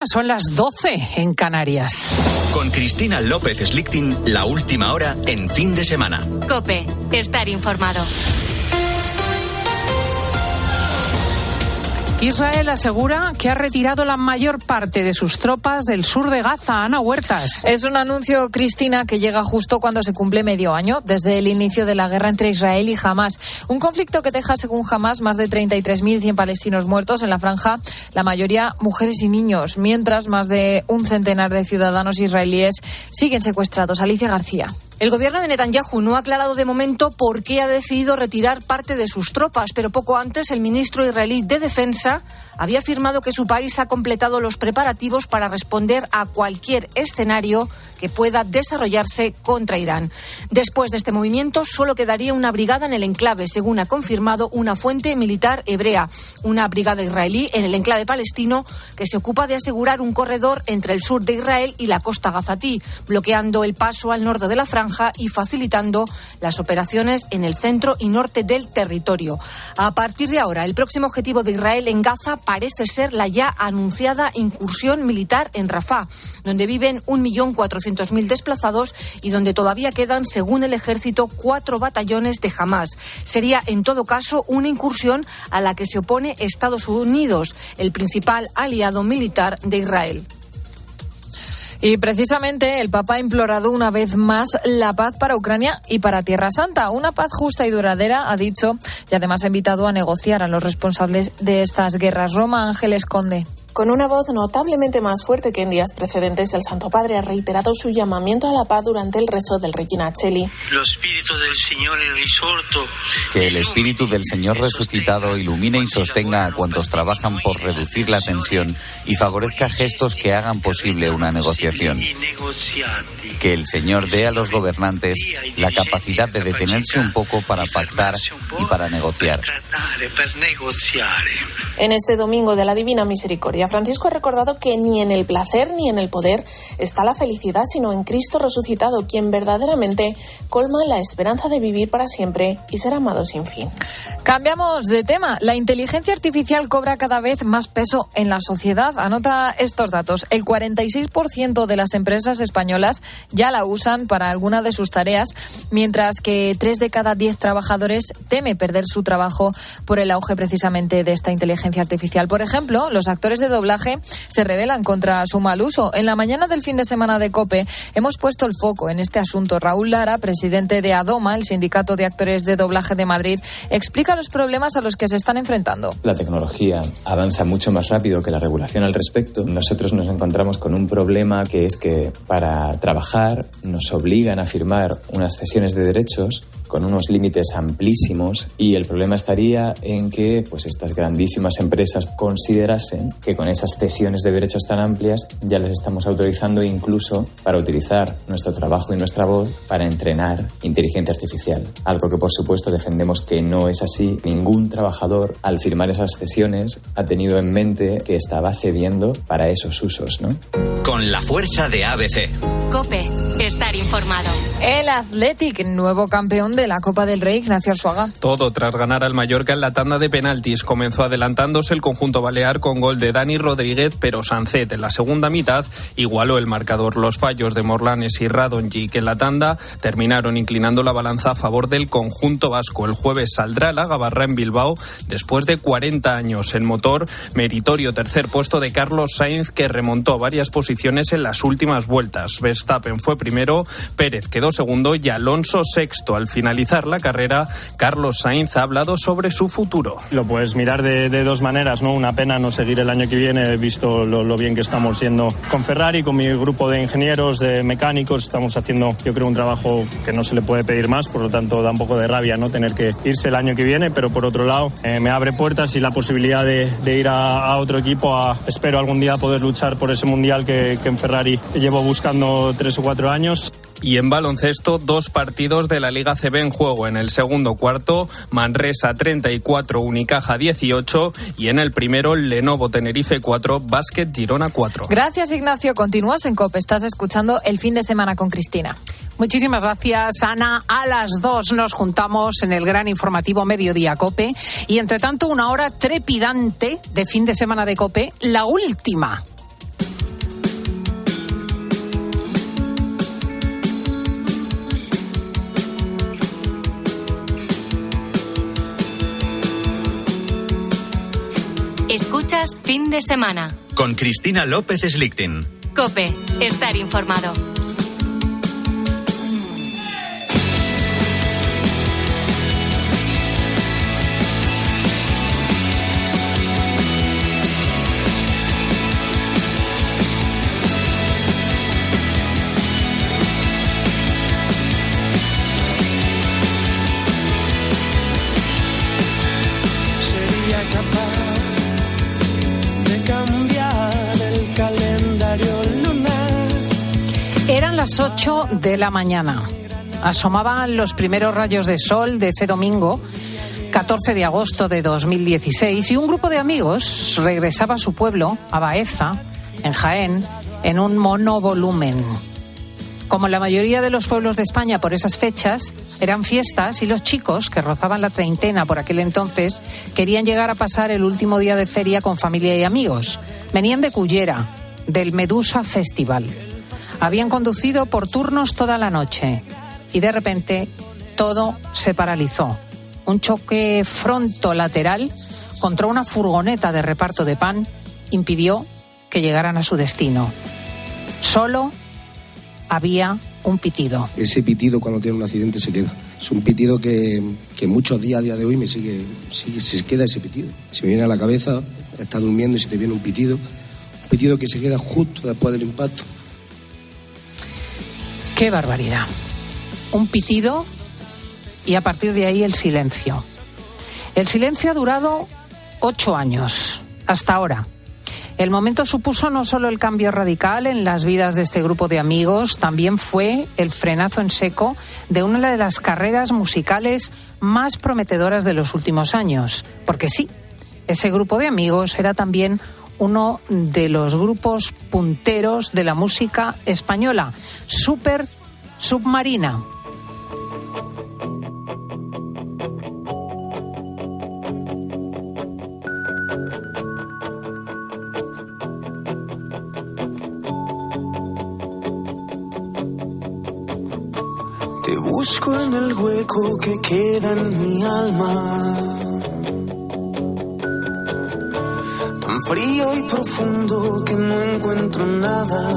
Son las 12 en Canarias. Con Cristina López Slichting, la última hora en Fin de Semana. COPE, estar informado. Israel asegura que ha retirado la mayor parte de sus tropas del sur de Gaza. Ana Huertas. Es un anuncio, Cristina, que llega justo cuando se cumple medio año desde el inicio de la guerra entre Israel y Hamás. Un conflicto que deja, según Hamás, más de 33.100 palestinos muertos en la franja, la mayoría mujeres y niños, mientras más de un centenar de ciudadanos israelíes siguen secuestrados. Alicia García. El gobierno de Netanyahu no ha aclarado de momento por qué ha decidido retirar parte de sus tropas, pero poco antes el ministro israelí de Defensa había afirmado que su país ha completado los preparativos para responder a cualquier escenario que pueda desarrollarse contra Irán. Después de este movimiento, solo quedaría una brigada en el enclave, según ha confirmado una fuente militar hebrea. Una brigada israelí en el enclave palestino que se ocupa de asegurar un corredor entre el sur de Israel y la costa gazatí, bloqueando el paso al norte de la franja y facilitando las operaciones en el centro y norte del territorio. A partir de ahora, el próximo objetivo de Israel en Gaza parece ser la ya anunciada incursión militar en Rafah, donde viven 1.400.000 desplazados y donde todavía quedan, según el ejército, 4 batallones de Hamás. Sería, en todo caso, una incursión a la que se opone Estados Unidos, el principal aliado militar de Israel. Y precisamente el Papa ha implorado una vez más la paz para Ucrania y para Tierra Santa. Una paz justa y duradera, ha dicho, y además ha invitado a negociar a los responsables de estas guerras. Roma, Ángeles Conde. Con una voz notablemente más fuerte que en días precedentes, el Santo Padre ha reiterado su llamamiento a la paz durante el rezo del Regina Coeli. Que el Espíritu del Señor resucitado ilumine y sostenga a cuantos trabajan por reducir la tensión y favorezca gestos que hagan posible una negociación. Que el Señor dé a los gobernantes la capacidad de detenerse un poco para pactar y para negociar. En este domingo de la Divina Misericordia, Francisco ha recordado que ni en el placer ni en el poder está la felicidad, sino en Cristo resucitado, quien verdaderamente colma la esperanza de vivir para siempre y ser amado sin fin. Cambiamos de tema. La inteligencia artificial cobra cada vez más peso en la sociedad. Anota estos datos. El 46% de las empresas españolas ya la usan para alguna de sus tareas, mientras que 3 de cada 10 trabajadores teme perder su trabajo por el auge precisamente de esta inteligencia artificial. Por ejemplo, los actores de doblaje se rebelan contra su mal uso. En la mañana del fin de semana de COPE hemos puesto el foco en este asunto. Raúl Lara, presidente de ADOMA, el Sindicato de Actores de Doblaje de Madrid, explica los problemas a los que se están enfrentando. La tecnología avanza mucho más rápido que la regulación al respecto. Nosotros nos encontramos con un problema que es que para trabajar nos obligan a firmar unas cesiones de derechos con unos límites amplísimos, y el problema estaría en que pues estas grandísimas empresas considerasen que con esas cesiones de derechos tan amplias ya les estamos autorizando incluso para utilizar nuestro trabajo y nuestra voz para entrenar inteligencia artificial. Algo que por supuesto defendemos que no es así. Ningún trabajador al firmar esas cesiones ha tenido en mente que estaba cediendo para esos usos, ¿no? Con la fuerza de ABC. COPE, estar informado. El Athletic, nuevo campeón de la Copa del Rey, Ignacio Arzuaga. Todo tras ganar al Mallorca en la tanda de penaltis. Comenzó adelantándose el conjunto balear con gol de Dani Rodríguez, pero Sancet en la segunda mitad igualó el marcador. Los fallos de Morlanes y Radonjic en la tanda terminaron inclinando la balanza a favor del conjunto vasco. El jueves saldrá la Gabarra en Bilbao después de 40 años en motor. Meritorio tercer puesto de Carlos Sainz, que remontó varias posiciones en las últimas vueltas. Verstappen fue primero, Pérez quedó segundo y Alonso sexto. Al finalizar la carrera, Carlos Sainz ha hablado sobre su futuro. Lo puedes mirar de dos maneras, ¿no? Una pena no seguir el año que viene. He visto lo bien que estamos yendo con Ferrari, con mi grupo de ingenieros, de mecánicos. Estamos haciendo, yo creo, un trabajo que no se le puede pedir más, por lo tanto da un poco de rabia, ¿no?, tener que irse el año que viene, pero por otro lado me abre puertas y la posibilidad de ir a otro equipo. Espero algún día poder luchar por ese mundial que en Ferrari llevo buscando 3 o 4 años. Y en baloncesto, 2 partidos de la Liga CB en juego. En el segundo cuarto, Manresa 34, Unicaja 18, y en el primero, Lenovo Tenerife 4, Básquet Girona 4. Gracias, Ignacio. Continúas en COPE. Estás escuchando El Fin de Semana con Cristina. Muchísimas gracias, Ana. A las 2 nos juntamos en el gran informativo Mediodía COPE. Y entre tanto, una hora trepidante de fin de semana de COPE, la última. Escuchas Fin de Semana. Con Cristina López Slichting. COPE. Estar informado. Eran las 8 de la mañana. Asomaban los primeros rayos de sol de ese domingo, 14 de agosto de 2016, y un grupo de amigos regresaba a su pueblo, a Baeza, en Jaén, en un monovolumen. Como en la mayoría de los pueblos de España por esas fechas, eran fiestas y los chicos, que rozaban la treintena por aquel entonces, querían llegar a pasar el último día de feria con familia y amigos. Venían de Cullera, del Medusa Festival. Habían conducido por turnos toda la noche y de repente todo se paralizó. Un choque frontolateral contra una furgoneta de reparto de pan impidió que llegaran a su destino. Solo había un pitido. Ese pitido cuando tiene un accidente se queda. Es un pitido que muchos días a día de hoy se queda ese pitido. Se me viene a la cabeza, estás durmiendo y se te viene un pitido que se queda justo después del impacto. ¡Qué barbaridad! Un pitido y a partir de ahí el silencio. El silencio ha durado 8 años, hasta ahora. El momento supuso no solo el cambio radical en las vidas de este grupo de amigos, también fue el frenazo en seco de una de las carreras musicales más prometedoras de los últimos años. Porque sí, ese grupo de amigos era también uno de los grupos punteros de la música española, Super Submarina. Te busco en el hueco que queda en mi alma, tan frío y profundo que no encuentro nada.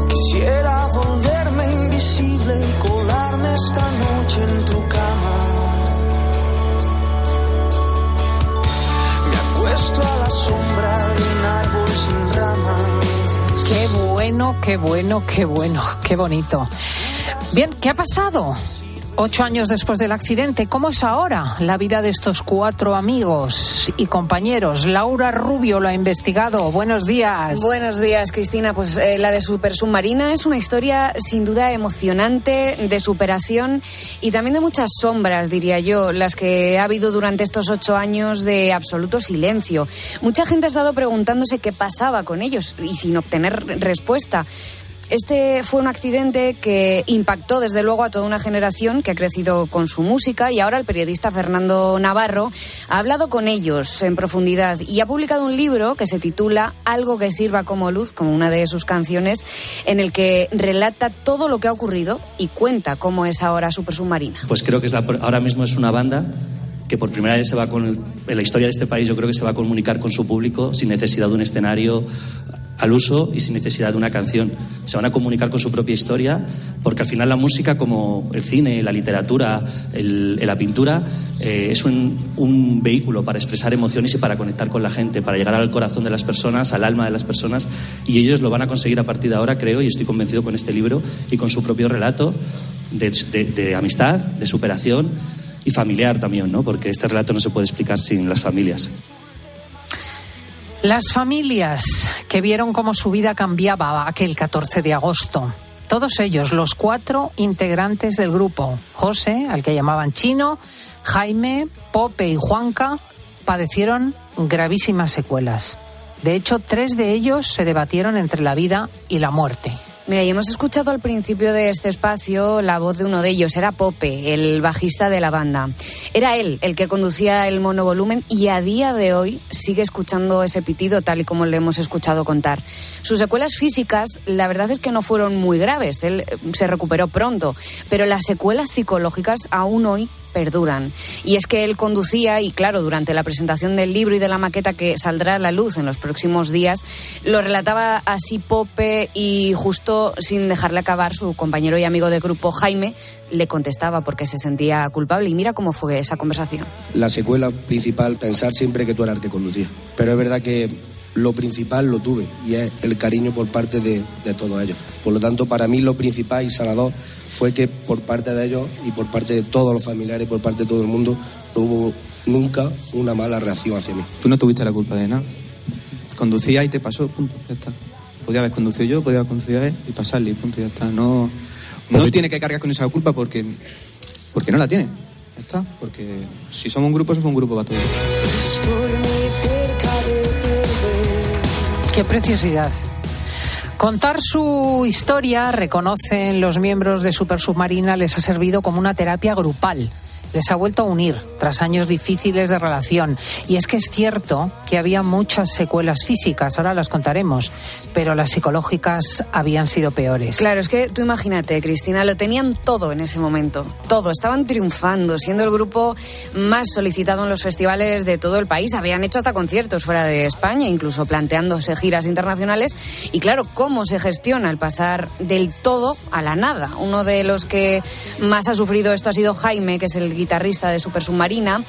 Quisiera volverme invisible y colarme esta noche en tu cama. Me acuesto a la sombra de un árbol sin ramas. Qué bueno, qué bueno, qué bueno, qué bonito. Bien, ¿qué ha pasado? 8 años después del accidente, ¿cómo es ahora la vida de estos 4 amigos y compañeros? Laura Rubio lo ha investigado. Buenos días. Buenos días, Cristina. Pues la de Super Submarina es una historia sin duda emocionante, de superación y también de muchas sombras, diría yo, las que ha habido durante estos 8 años de absoluto silencio. Mucha gente ha estado preguntándose qué pasaba con ellos y sin obtener respuesta. Este fue un accidente que impactó desde luego a toda una generación que ha crecido con su música y ahora el periodista Fernando Navarro ha hablado con ellos en profundidad y ha publicado un libro que se titula Algo que sirva como luz, como una de sus canciones, en el que relata todo lo que ha ocurrido y cuenta cómo es ahora Super Submarina. Pues creo que ahora mismo es una banda que por primera vez en la historia de este país yo creo que se va a comunicar con su público sin necesidad de un escenario al uso y sin necesidad de una canción. Se van a comunicar con su propia historia, porque al final la música, como el cine, la literatura, la pintura, es un vehículo para expresar emociones y para conectar con la gente, para llegar al corazón de las personas, al alma de las personas, y ellos lo van a conseguir a partir de ahora, creo, y estoy convencido con este libro y con su propio relato de amistad, de superación y familiar también, ¿no? Porque este relato no se puede explicar sin las familias. Las familias que vieron cómo su vida cambiaba aquel 14 de agosto. Todos ellos, los 4 integrantes del grupo. José, al que llamaban Chino, Jaime, Pope y Juanca, padecieron gravísimas secuelas. De hecho, 3 de ellos se debatieron entre la vida y la muerte. Mira, y hemos escuchado al principio de este espacio la voz de uno de ellos, era Pope, el bajista de la banda. Era él el que conducía el monovolumen y a día de hoy sigue escuchando ese pitido tal y como le hemos escuchado contar. Sus secuelas físicas, la verdad es que no fueron muy graves, él se recuperó pronto, pero las secuelas psicológicas aún hoy perduran. Y es que él conducía y, claro, durante la presentación del libro y de la maqueta que saldrá a la luz en los próximos días, lo relataba así Pope, y justo sin dejarle acabar, su compañero y amigo de grupo Jaime le contestaba porque se sentía culpable. Y mira cómo fue esa conversación. La secuela principal, pensar siempre que tú eras el que conducía. Pero es verdad que lo principal lo tuve, y es el cariño por parte de todos ellos. Por lo tanto, para mí lo principal y sanador fue que por parte de ellos y por parte de todos los familiares y por parte de todo el mundo no hubo nunca una mala reacción hacia mí. Tú no tuviste la culpa de nada. Conducías y te pasó, punto, ya está. Podía haber conducido yo, podía haber conducido él y pasarle, punto, ya está. No tiene que cargar con esa culpa porque no la tiene. Ya está, porque si somos un grupo para todos. Estoy muy cerca de perder. Qué preciosidad. Contar su historia, reconocen los miembros de Super Submarina, les ha servido como una terapia grupal. Les ha vuelto a unir tras años difíciles de relación. Y es que es cierto que había muchas secuelas físicas, ahora las contaremos, pero las psicológicas habían sido peores. Claro, es que tú imagínate, Cristina, lo tenían todo en ese momento. Todo, estaban triunfando, siendo el grupo más solicitado en los festivales de todo el país. Habían hecho hasta conciertos fuera de España, incluso planteándose giras internacionales. Y claro, ¿cómo se gestiona el pasar del todo a la nada? Uno de los que más ha sufrido esto ha sido Jaime, que es el guitarrista de Super Submarina.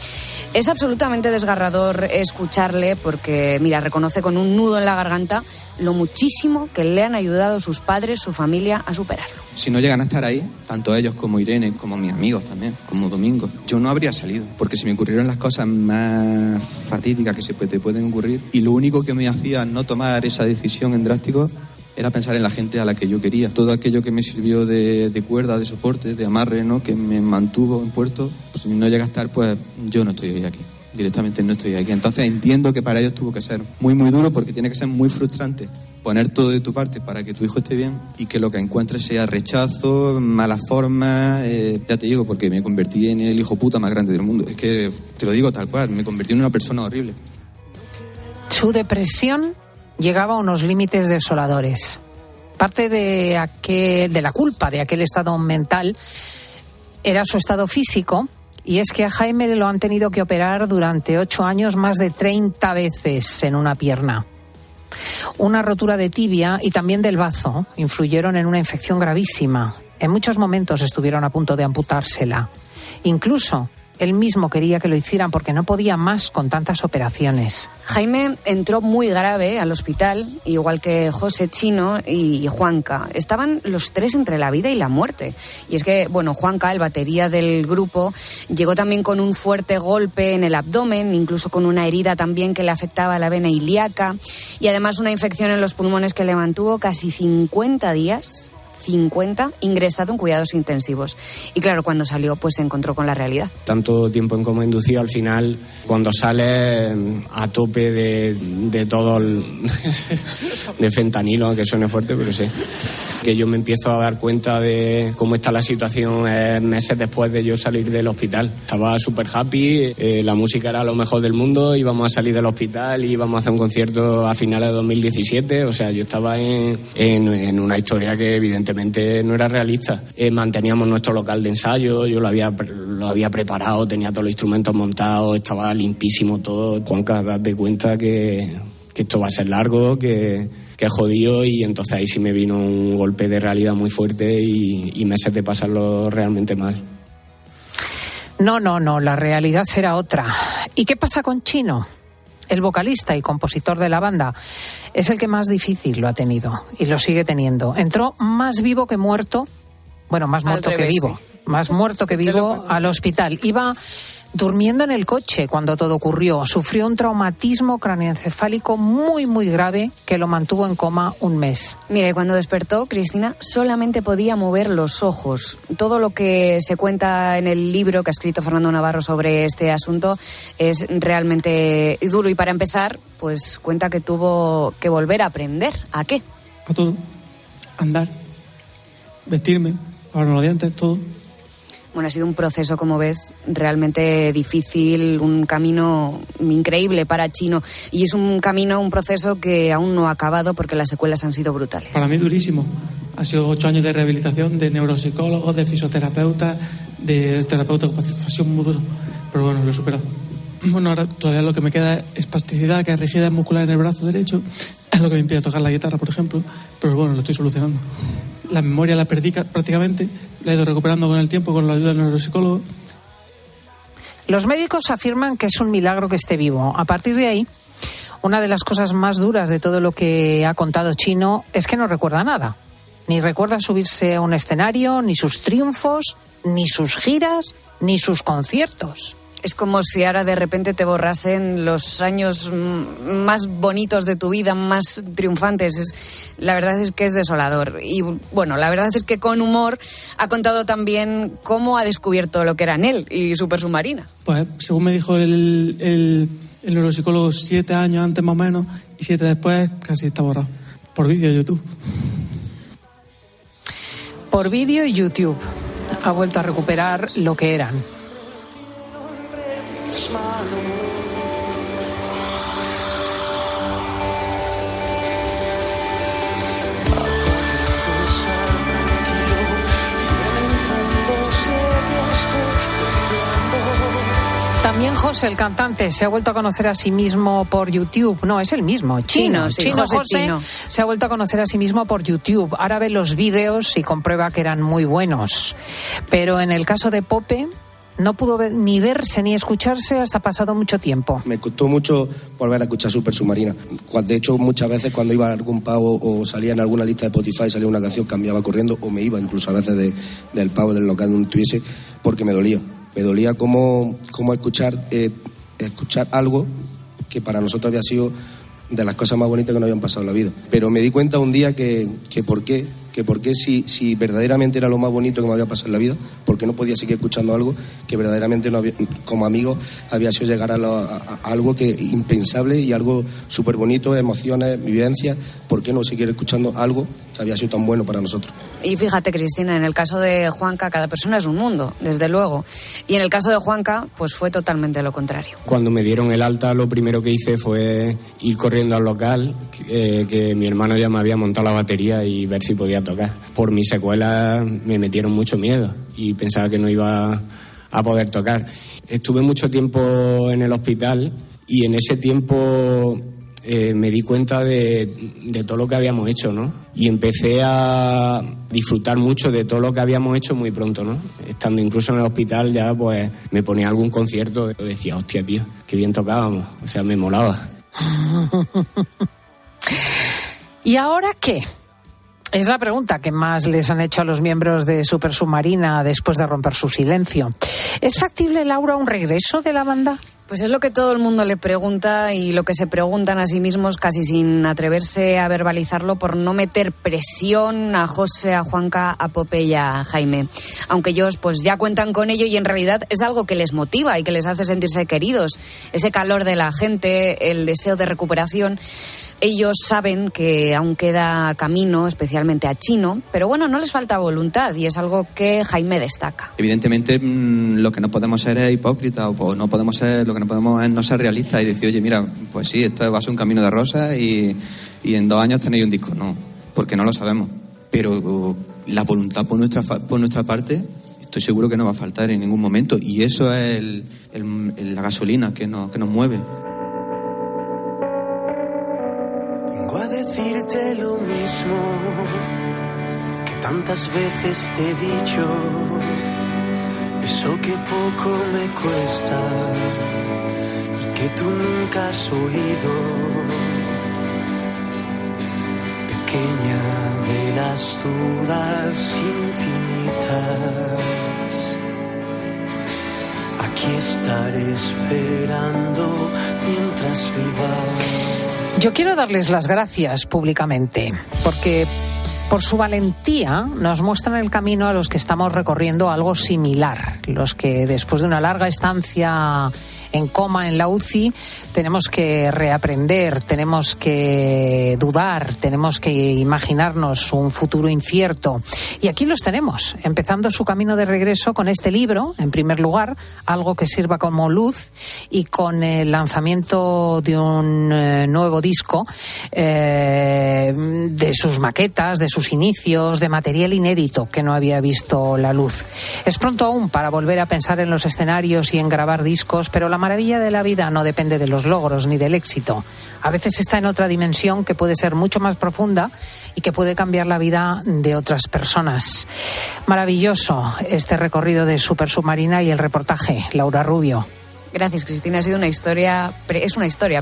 Es absolutamente desgarrador escucharle porque, mira, reconoce con un nudo en la garganta lo muchísimo que le han ayudado sus padres, su familia, a superarlo. Si no llegan a estar ahí, tanto ellos como Irene, como mis amigos también, como Domingo, yo no habría salido, porque se me ocurrieron las cosas más fatídicas que te pueden ocurrir, y lo único que me hacía no tomar esa decisión en drástico era pensar en la gente a la que yo quería. Todo aquello que me sirvió de cuerda, de soporte, de amarre, ¿no?, que me mantuvo en puerto, pues si no llega a estar, pues yo no estoy hoy aquí. Directamente no estoy aquí. Entonces entiendo que para ellos tuvo que ser muy, muy duro, porque tiene que ser muy frustrante poner todo de tu parte para que tu hijo esté bien y que lo que encuentres sea rechazo, malas formas. Ya te digo, porque me convertí en el hijo puta más grande del mundo. Es que te lo digo tal cual, me convertí en una persona horrible. Su depresión llegaba a unos límites desoladores. Parte de la culpa de aquel estado mental era su estado físico, y es que a Jaime lo han tenido que operar durante 8 años más de 30 veces en una pierna. Una rotura de tibia y también del bazo influyeron en una infección gravísima. En muchos momentos estuvieron a punto de amputársela. Incluso él mismo quería que lo hicieran porque no podía más con tantas operaciones. Jaime entró muy grave al hospital, igual que José, Chino y Juanca. Estaban los tres entre la vida y la muerte. Y es que, bueno, Juanca, el batería del grupo, llegó también con un fuerte golpe en el abdomen, incluso con una herida también que le afectaba a la vena ilíaca, y además una infección en los pulmones que le mantuvo casi 50 días... 50, ingresado en cuidados intensivos. Y claro, cuando salió, pues se encontró con la realidad. Tanto tiempo en coma inducido, al final, cuando sales a tope de todo de fentanilo, aunque suene fuerte, pero sí. Que yo me empiezo a dar cuenta de cómo está la situación meses después de yo salir del hospital. Estaba súper happy, la música era lo mejor del mundo, íbamos a salir del hospital y íbamos a hacer un concierto a finales de 2017, o sea, yo estaba en una historia que evidentemente no era realista. Manteníamos nuestro local de ensayo, yo lo había preparado, tenía todos los instrumentos montados, estaba limpísimo todo. Juanca, date cuenta que esto va a ser largo, que es jodido, y entonces ahí sí me vino un golpe de realidad muy fuerte y meses de pasarlo realmente mal. No, la realidad era otra. ¿Y qué pasa con Chino? El vocalista y compositor de la banda es el que más difícil lo ha tenido y lo sigue teniendo. Entró más vivo que muerto, bueno, más muerto que vivo, más muerto que vivo al hospital. Iba durmiendo en el coche cuando todo ocurrió. Sufrió un traumatismo cráneoencefálico muy, muy grave que lo mantuvo en coma un mes. Mira, y cuando despertó, Cristina solamente podía mover los ojos. Todo lo que se cuenta en el libro que ha escrito Fernando Navarro sobre este asunto es realmente duro. Y para empezar, pues cuenta que tuvo que volver a aprender. ¿A qué? A todo. Andar, vestirme, lavarme los dientes, todo. Bueno, ha sido un proceso, como ves, realmente difícil, un camino increíble para Chino. Y es un proceso que aún no ha acabado porque las secuelas han sido brutales. Para mí durísimo. Ha sido 8 años de rehabilitación, de neuropsicólogos, de fisioterapeutas, de terapeuta de capacitación muy duro, pero bueno, lo he superado. Bueno, ahora todavía lo que me queda es espasticidad, que es rigidez muscular en el brazo derecho, es lo que me impide tocar la guitarra, por ejemplo, pero bueno, lo estoy solucionando. La memoria la perdí prácticamente, la he ido recuperando con el tiempo, con la ayuda del neuropsicólogo. Los médicos afirman que es un milagro que esté vivo. A partir de ahí, una de las cosas más duras de todo lo que ha contado Chino es que no recuerda nada. Ni recuerda subirse a un escenario, ni sus triunfos, ni sus giras, ni sus conciertos. Es como si ahora de repente te borrasen los años más bonitos de tu vida, más triunfantes. La verdad es que es desolador. Y bueno, la verdad es que con humor ha contado también cómo ha descubierto lo que era Nel y Super Submarina. Pues según me dijo el neuropsicólogo, 7 años antes más o menos, y 7 después casi está borrado. Por vídeo de YouTube. Por vídeo y YouTube. Ha vuelto a recuperar lo que eran. También José, el cantante, se ha vuelto a conocer a sí mismo por YouTube. No, es el mismo, Chino. Sí, José se ha vuelto a conocer a sí mismo por YouTube. Ahora ve los vídeos y comprueba que eran muy buenos. Pero en el caso de Pope, no pudo ni verse ni escucharse hasta pasado mucho tiempo. Me costó mucho volver a escuchar Super Submarina. De hecho, muchas veces cuando iba a algún pavo o salía en alguna lista de Spotify, salía una canción, cambiaba corriendo o me iba incluso a veces del pavo, del local donde estuviese, porque me dolía. Me dolía como escuchar algo que para nosotros había sido de las cosas más bonitas que nos habían pasado en la vida. Pero me di cuenta un día que por qué si verdaderamente era lo más bonito que me había pasado en la vida, porque no podía seguir escuchando algo que verdaderamente no había, como amigo había sido llegar a algo que impensable y algo súper bonito, emociones, vivencias. ¿Por qué no seguir escuchando algo que había sido tan bueno para nosotros? Y fíjate, Cristina, en el caso de Juanca, cada persona es un mundo, desde luego. Y en el caso de Juanca, pues fue totalmente lo contrario. Cuando me dieron el alta, lo primero que hice fue ir corriendo al local, que mi hermano ya me había montado la batería y ver si podía tocar. Por mis secuelas me metieron mucho miedo y pensaba que no iba a poder tocar. Estuve mucho tiempo en el hospital y en ese tiempo me di cuenta de todo lo que habíamos hecho, ¿no? Y empecé a disfrutar mucho de todo lo que habíamos hecho muy pronto, ¿no? Estando incluso en el hospital ya pues me ponía algún concierto y decía, hostia, tío, qué bien tocábamos. O sea, me molaba. ¿Y ahora qué? Es la pregunta que más les han hecho a los miembros de Super Submarina después de romper su silencio. ¿Es factible, Laura, un regreso de la banda? Pues es lo que todo el mundo le pregunta y lo que se preguntan a sí mismos casi sin atreverse a verbalizarlo por no meter presión a José, a Juanca, a Pope y a Jaime. Aunque ellos pues ya cuentan con ello y en realidad es algo que les motiva y que les hace sentirse queridos. Ese calor de la gente, el deseo de recuperación. Ellos saben que aún queda camino, especialmente a Chino, pero bueno, no les falta voluntad y es algo que Jaime destaca. Evidentemente lo que no podemos ser es hipócrita o no podemos ser, lo que no podemos es no ser realistas y decir, oye, mira, pues sí, esto va a ser un camino de rosas y en 2 años tenéis un disco. No, porque no lo sabemos. Pero la voluntad por nuestra parte, estoy seguro que no va a faltar en ningún momento y eso es la gasolina que nos mueve. Vengo a decirte lo mismo que tantas veces te he dicho, eso que poco me cuesta y que tú nunca has oído, pequeña de las dudas infinitas, aquí estaré esperando mientras viva. Yo quiero darles las gracias públicamente, porque por su valentía nos muestran el camino a los que estamos recorriendo algo similar, los que después de una larga estancia en coma en la UCI, tenemos que reaprender, tenemos que dudar, tenemos que imaginarnos un futuro incierto. Y aquí los tenemos, empezando su camino de regreso con este libro, en primer lugar, algo que sirva como luz, y con el lanzamiento de un nuevo disco, de sus maquetas, de sus inicios, de material inédito que no había visto la luz. Es pronto aún para volver a pensar en los escenarios y en grabar discos, pero la maravilla de la vida no depende de los logros ni del éxito. A veces está en otra dimensión que puede ser mucho más profunda y que puede cambiar la vida de otras personas. Maravilloso este recorrido de Super Submarina y el reportaje. Laura Rubio. Gracias, Cristina. Ha sido una historia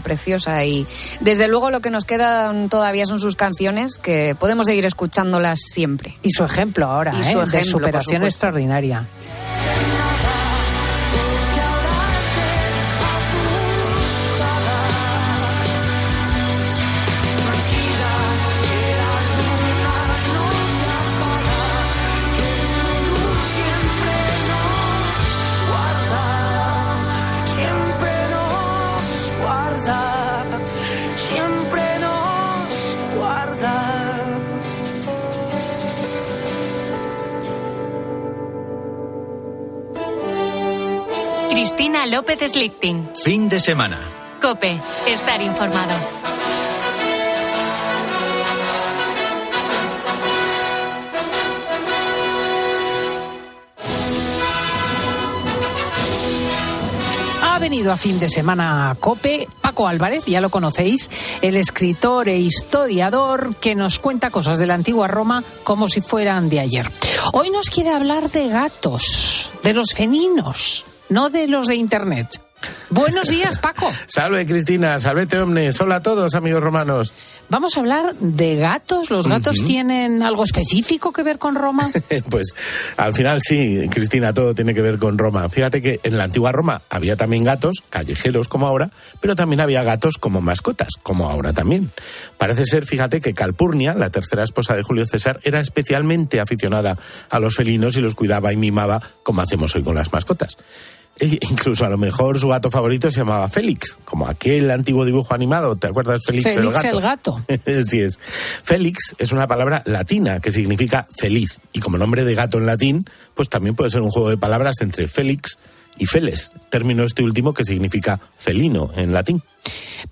preciosa, y desde luego lo que nos queda todavía son sus canciones, que podemos seguir escuchándolas siempre. Y su ejemplo ahora, de superación extraordinaria. Cristina López Slichting. Fin de semana. COPE. Estar informado. Ha venido a Fin de Semana a COPE Paco Álvarez, ya lo conocéis, el escritor e historiador que nos cuenta cosas de la antigua Roma como si fueran de ayer. Hoy nos quiere hablar de gatos, de los felinos, no de los de Internet. Buenos días, Paco. Salve, Cristina, salvete omnes. Hola a todos, amigos romanos. Vamos a hablar de gatos. ¿Los gatos tienen algo específico que ver con Roma? Pues al final sí, Cristina, todo tiene que ver con Roma. Fíjate que en la antigua Roma había también gatos, callejeros como ahora, pero también había gatos como mascotas, como ahora también. Parece ser, fíjate, que Calpurnia, la tercera esposa de Julio César, era especialmente aficionada a los felinos y los cuidaba y mimaba como hacemos hoy con las mascotas. Incluso a lo mejor su gato favorito se llamaba Félix, como aquel antiguo dibujo animado, ¿te acuerdas? Félix el gato. Sí es. Félix es una palabra latina que significa feliz, y como nombre de gato en latín, pues también puede ser un juego de palabras entre Félix y Feles, término este último que significa felino en latín.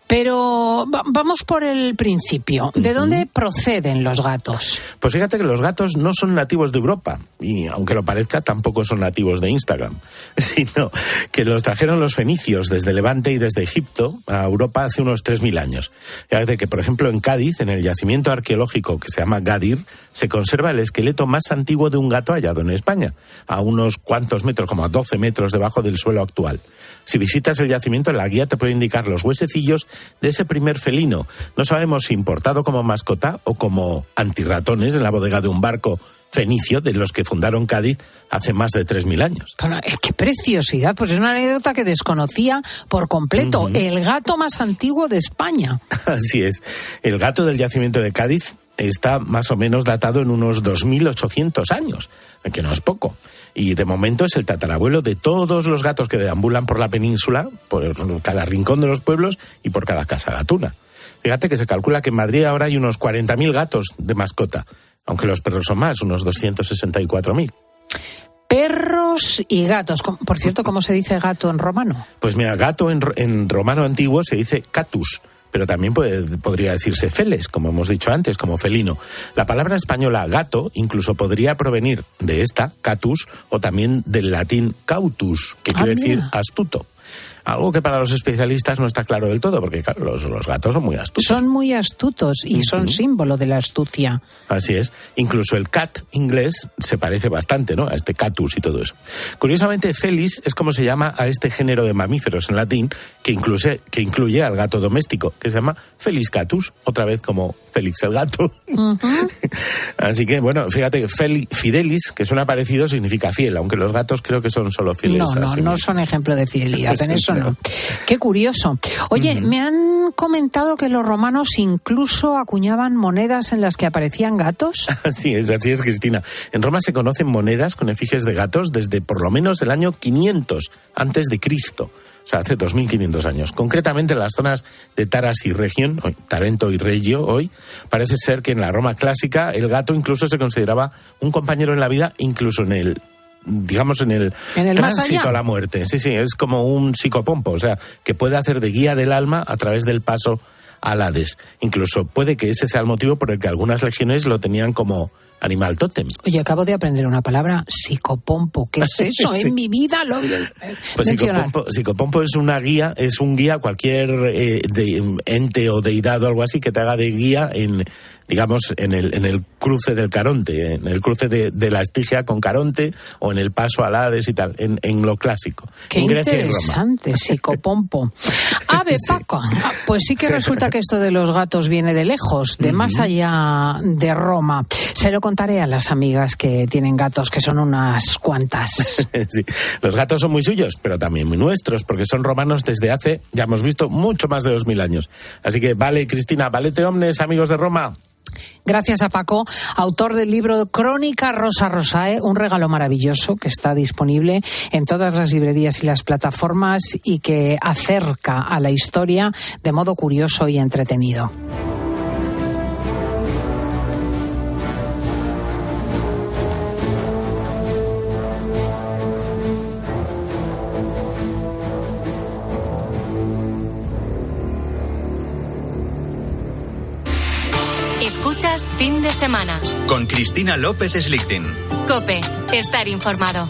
Pero vamos por el principio. ¿De dónde proceden los gatos? Pues fíjate que los gatos no son nativos de Europa, y aunque lo parezca, tampoco son nativos de Instagram, sino que los trajeron los fenicios desde Levante y desde Egipto a Europa hace unos 3.000 años. Fíjate que, por ejemplo, en Cádiz, en el yacimiento arqueológico que se llama Gadir, se conserva el esqueleto más antiguo de un gato hallado en España, a unos cuantos metros, como a 12 metros debajo del suelo actual. Si visitas el yacimiento, en la guía te puede indicar los huesecillos de ese primer felino. No sabemos si importado como mascota o como antirratones en la bodega de un barco fenicio de los que fundaron Cádiz hace más de 3.000 años. Bueno, qué preciosidad, pues es una anécdota que desconocía por completo. El gato más antiguo de España. Así es. El gato del yacimiento de Cádiz está más o menos datado en unos 2.800 años, que no es poco. Y de momento es el tatarabuelo de todos los gatos que deambulan por la península, por cada rincón de los pueblos y por cada casa gatuna. Fíjate que se calcula que en Madrid ahora hay unos 40.000 gatos de mascota, aunque los perros son más, unos 264.000. Perros y gatos. Por cierto, ¿cómo se dice gato en romano? Pues mira, gato en romano antiguo se dice catus, pero también podría decirse feles, como hemos dicho antes, como felino. La palabra española gato incluso podría provenir de esta, catus, o también del latín cautus, que quiere decir astuto. Algo que para los especialistas no está claro del todo, porque claro, los gatos son muy astutos. Son muy astutos y son símbolo de la astucia. Así es. Incluso el cat inglés se parece bastante, ¿no?, a este catus y todo eso. Curiosamente, felis es como se llama a este género de mamíferos en latín, que incluye al gato doméstico, que se llama Felis catus, otra vez como Félix el gato. Así que, bueno, fíjate, fidelis, que suena parecido, significa fiel, aunque los gatos creo que son solo fieles. No son ejemplo de fidelidad, en eso no. Qué curioso. Oye, me han comentado que los romanos incluso acuñaban monedas en las que aparecían gatos. Sí, así es, Cristina. En Roma se conocen monedas con efigies de gatos desde por lo menos el año 500 antes de Cristo. O sea, hace 2500 años. Concretamente en las zonas de Taras y Región, Tarento y Regio hoy, parece ser que en la Roma clásica el gato incluso se consideraba un compañero en la vida, incluso en el tránsito a la muerte. Sí, es como un psicopompo, o sea, que puede hacer de guía del alma a través del paso al Hades. Incluso puede que ese sea el motivo por el que algunas legiones lo tenían como animal tótem. Oye, acabo de aprender una palabra, psicopompo. ¿Qué es eso? Sí. En mi vida lo voy a pues psicopompo es una guía, es un guía, cualquier ente o deidad o algo así que te haga de guía en el cruce del Caronte, en el cruce de la Estigia con Caronte o en el paso al Hades y tal, en lo clásico. Qué en Grecia interesante, y Roma. Psicopompo. Ave, Paco, pues sí que resulta que esto de los gatos viene de lejos, de más allá de Roma. Se lo contaré a las amigas que tienen gatos, que son unas cuantas. Sí. Los gatos son muy suyos, pero también muy nuestros, porque son romanos desde hace, ya hemos visto, mucho más de 2000 años. Así que vale, Cristina, valete omnes, amigos de Roma. Gracias a Paco, autor del libro Crónica Rosa Rosae, un regalo maravilloso que está disponible en todas las librerías y las plataformas y que acerca a la historia de modo curioso y entretenido. Escuchas Fin de Semana. Con Cristina López Slichting. COPE. Estar informado.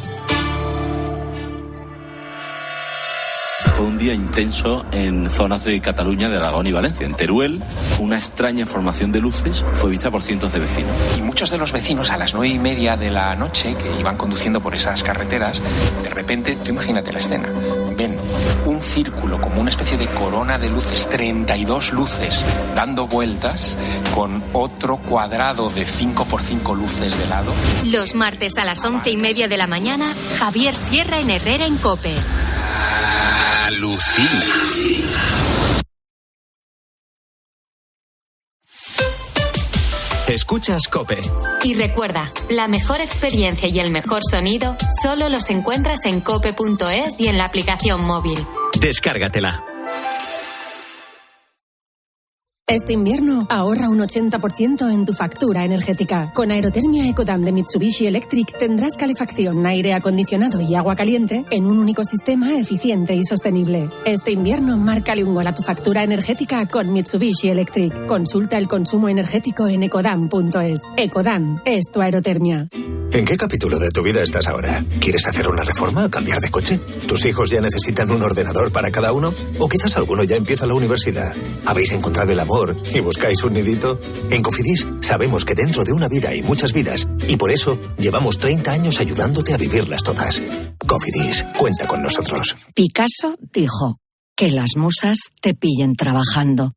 Fue un día intenso en zonas de Cataluña, de Aragón y Valencia. En Teruel, una extraña formación de luces fue vista por cientos de vecinos. Y muchos de los vecinos a las 9:30 de la noche, que iban conduciendo por esas carreteras, de repente, tú imagínate la escena, ven un círculo como una especie de corona de luces, 32 luces dando vueltas con otro cuadrado de 5x5 luces de lado. Los martes a las 11:30 de la mañana, Javier Sierra en Herrera en COPE. Alucina. Escuchas COPE. Y recuerda, la mejor experiencia y el mejor sonido solo los encuentras en cope.es y en la aplicación móvil. Descárgatela. Este invierno ahorra un 80% en tu factura energética. Con Aerotermia Ecodan de Mitsubishi Electric tendrás calefacción, aire acondicionado y agua caliente en un único sistema eficiente y sostenible. Este invierno márcale un gol a tu factura energética con Mitsubishi Electric. Consulta el consumo energético en ecodan.es. Ecodan es tu aerotermia. ¿En qué capítulo de tu vida estás ahora? ¿Quieres hacer una reforma o cambiar de coche? ¿Tus hijos ya necesitan un ordenador para cada uno? ¿O quizás alguno ya empieza la universidad? ¿Habéis encontrado el amor y buscáis un nidito? En Cofidis sabemos que dentro de una vida hay muchas vidas y por eso llevamos 30 años ayudándote a vivirlas todas. Cofidis, cuenta con nosotros. Picasso dijo, que las musas te pillen trabajando.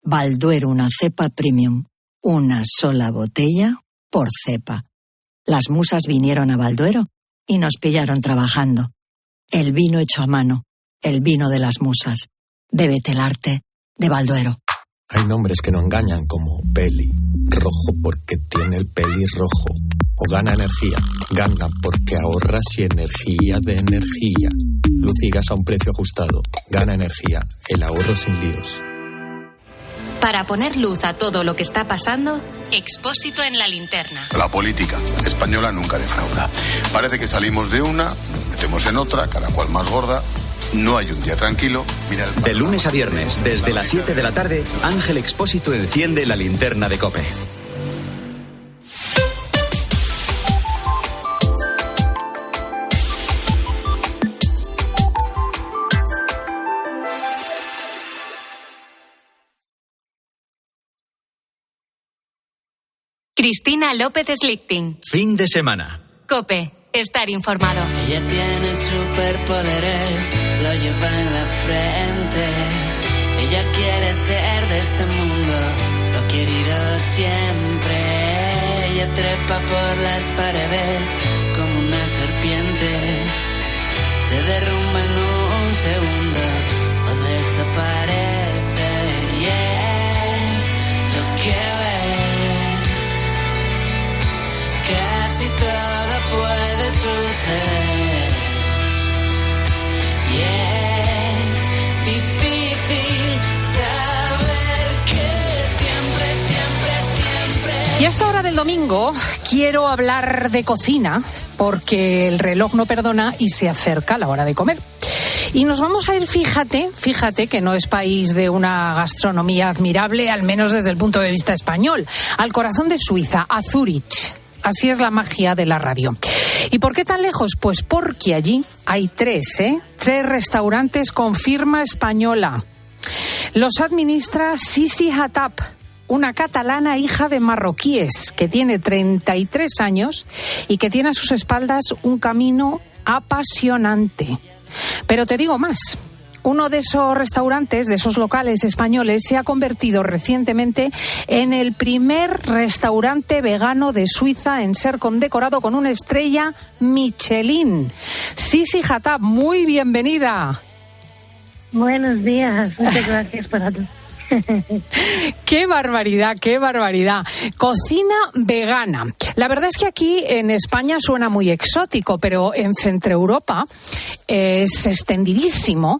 Balduero, una cepa premium, una sola botella por cepa. Las musas vinieron a Balduero y nos pillaron trabajando. El vino hecho a mano, el vino de las musas. Bébete el arte de Balduero. Hay nombres que no engañan, como peli, rojo porque tiene el pelirrojo. O gana energía, gana porque ahorras y energía de energía. Luz y gas a un precio ajustado, gana energía, el ahorro sin líos. Para poner luz a todo lo que está pasando, Expósito en la linterna. La política española nunca defrauda. Parece que salimos de una, nos metemos en otra, cada cual más gorda. No hay un día tranquilo. Mira de lunes a viernes, desde las 7 de la tarde, Ángel Expósito enciende la linterna de COPE. Cristina López Slichting. Fin de semana. COPE. Estar informado. Ella tiene superpoderes, lo lleva en la frente. Ella quiere ser de este mundo, lo ha querido siempre. Ella trepa por las paredes como una serpiente. Se derrumba en un un segundo o desaparece. Y es lo que ves, casi todo puede suceder. Y es difícil saber que siempre, siempre, siempre. Y a esta hora del domingo quiero hablar de cocina, porque el reloj no perdona y se acerca la hora de comer. Y nos vamos a ir, fíjate que no es país de una gastronomía admirable, al menos desde el punto de vista español, al corazón de Suiza, a Zúrich. Así es la magia de la radio. ¿Y por qué tan lejos? Pues porque allí hay tres restaurantes con firma española. Los administra Sisi Hattab, una catalana hija de marroquíes que tiene 33 años y que tiene a sus espaldas un camino apasionante. Pero te digo más. Uno de esos restaurantes, de esos locales españoles, se ha convertido recientemente en el primer restaurante vegano de Suiza en ser condecorado con una estrella Michelin. Sisi Hattab, muy bienvenida. Buenos días, muchas gracias por todo. ¡Qué barbaridad, qué barbaridad! Cocina vegana. La verdad es que aquí en España suena muy exótico, pero en Centroeuropa es extendidísimo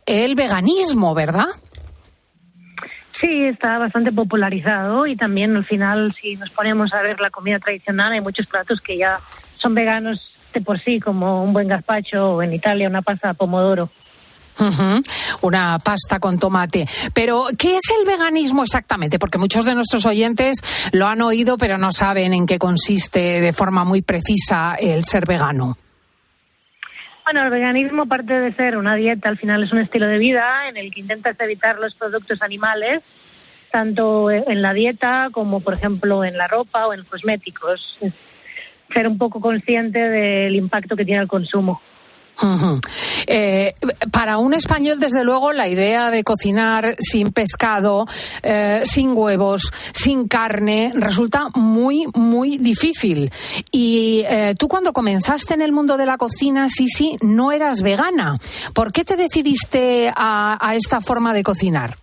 el veganismo, ¿verdad? Sí, está bastante popularizado y también al final, si nos ponemos a ver la comida tradicional, hay muchos platos que ya son veganos de por sí, como un buen gazpacho o en Italia una pasta de pomodoro. Una pasta con tomate. Pero, ¿qué es el veganismo exactamente? Porque muchos de nuestros oyentes lo han oído, pero no saben en qué consiste de forma muy precisa el ser vegano. Bueno, el veganismo, aparte de ser una dieta, al final es un estilo de vida en el que intentas evitar los productos animales, tanto en la dieta como, por ejemplo, en la ropa o en cosméticos. Es ser un poco consciente del impacto que tiene el consumo. Para un español, desde luego, la idea de cocinar sin pescado, sin huevos, sin carne, resulta muy, muy difícil. Y tú, cuando comenzaste en el mundo de la cocina, Sisi, no eras vegana. ¿Por qué te decidiste a esta forma de cocinar?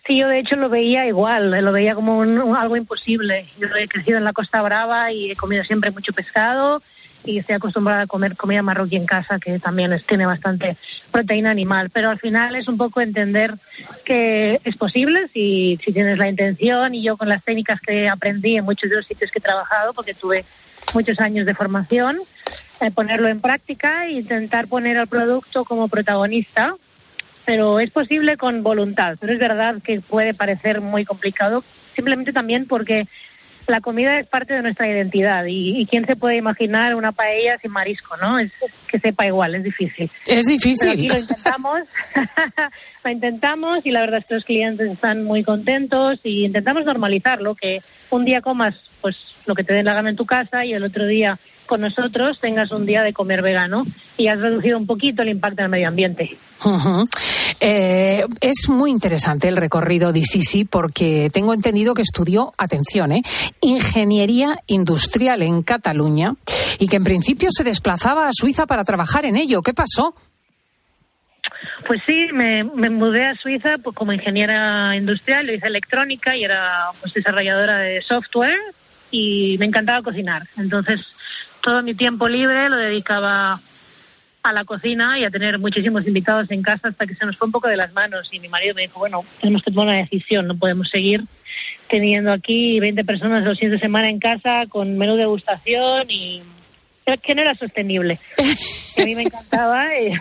Sí, yo de hecho lo veía igual, lo veía como algo imposible. Yo he crecido en la Costa Brava y he comido siempre mucho pescado. Y estoy acostumbrada a comer comida marroquí en casa, que también tiene bastante proteína animal. Pero al final es un poco entender que es posible si tienes la intención. Y yo, con las técnicas que aprendí en muchos de los sitios que he trabajado, porque tuve muchos años de formación, ponerlo en práctica e intentar poner al producto como protagonista. Pero es posible con voluntad. Pero es verdad que puede parecer muy complicado, simplemente también porque la comida es parte de nuestra identidad y ¿quién se puede imaginar una paella sin marisco, no? Es que sepa igual, es difícil. Es difícil. Pero aquí lo intentamos y la verdad es que los clientes están muy contentos y intentamos normalizarlo, que un día comas pues lo que te dé la gana en tu casa y el otro día con nosotros tengas un día de comer vegano y has reducido un poquito el impacto en el medio ambiente. Es muy interesante el recorrido de Sisi porque tengo entendido que estudió, atención, ingeniería industrial en Cataluña y que en principio se desplazaba a Suiza para trabajar en ello. ¿Qué pasó? Pues sí, me mudé a Suiza pues, como ingeniera industrial, yo hice electrónica y era pues, desarrolladora de software y me encantaba cocinar. Entonces, todo mi tiempo libre lo dedicaba a la cocina y a tener muchísimos invitados en casa hasta que se nos fue un poco de las manos y mi marido me dijo, bueno, tenemos que tomar una decisión, no podemos seguir teniendo aquí 20 personas los fines de semana en casa con menú de degustación y que no era sostenible. A mí me encantaba y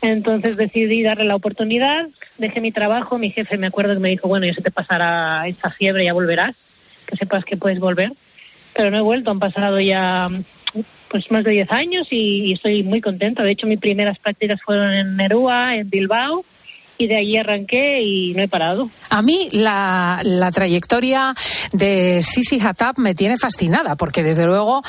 entonces decidí darle la oportunidad, dejé mi trabajo, mi jefe me acuerdo que me dijo, bueno, ya se te pasará esta fiebre, ya volverás, que sepas que puedes volver, pero no he vuelto, han pasado ya pues más de 10 años y estoy muy contenta. De hecho, mis primeras prácticas fueron en Nerúa, en Bilbao, y de ahí arranqué y no he parado. A mí la trayectoria de Sisi Hatab me tiene fascinada, porque desde luego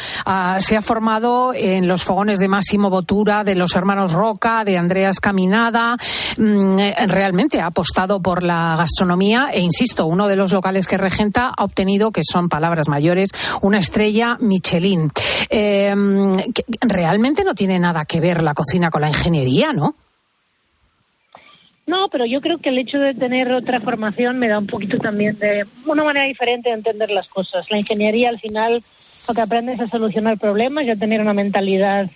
se ha formado en los fogones de Máximo Bottura, de los hermanos Roca, de Andreas Caminada. Realmente ha apostado por la gastronomía e, insisto, uno de los locales que regenta ha obtenido, que son palabras mayores, una estrella Michelin. Realmente no tiene nada que ver la cocina con la ingeniería, ¿no? No, pero yo creo que el hecho de tener otra formación me da un poquito también de una manera diferente de entender las cosas. La ingeniería, al final, lo que aprendes es a solucionar problemas y a tener una mentalidad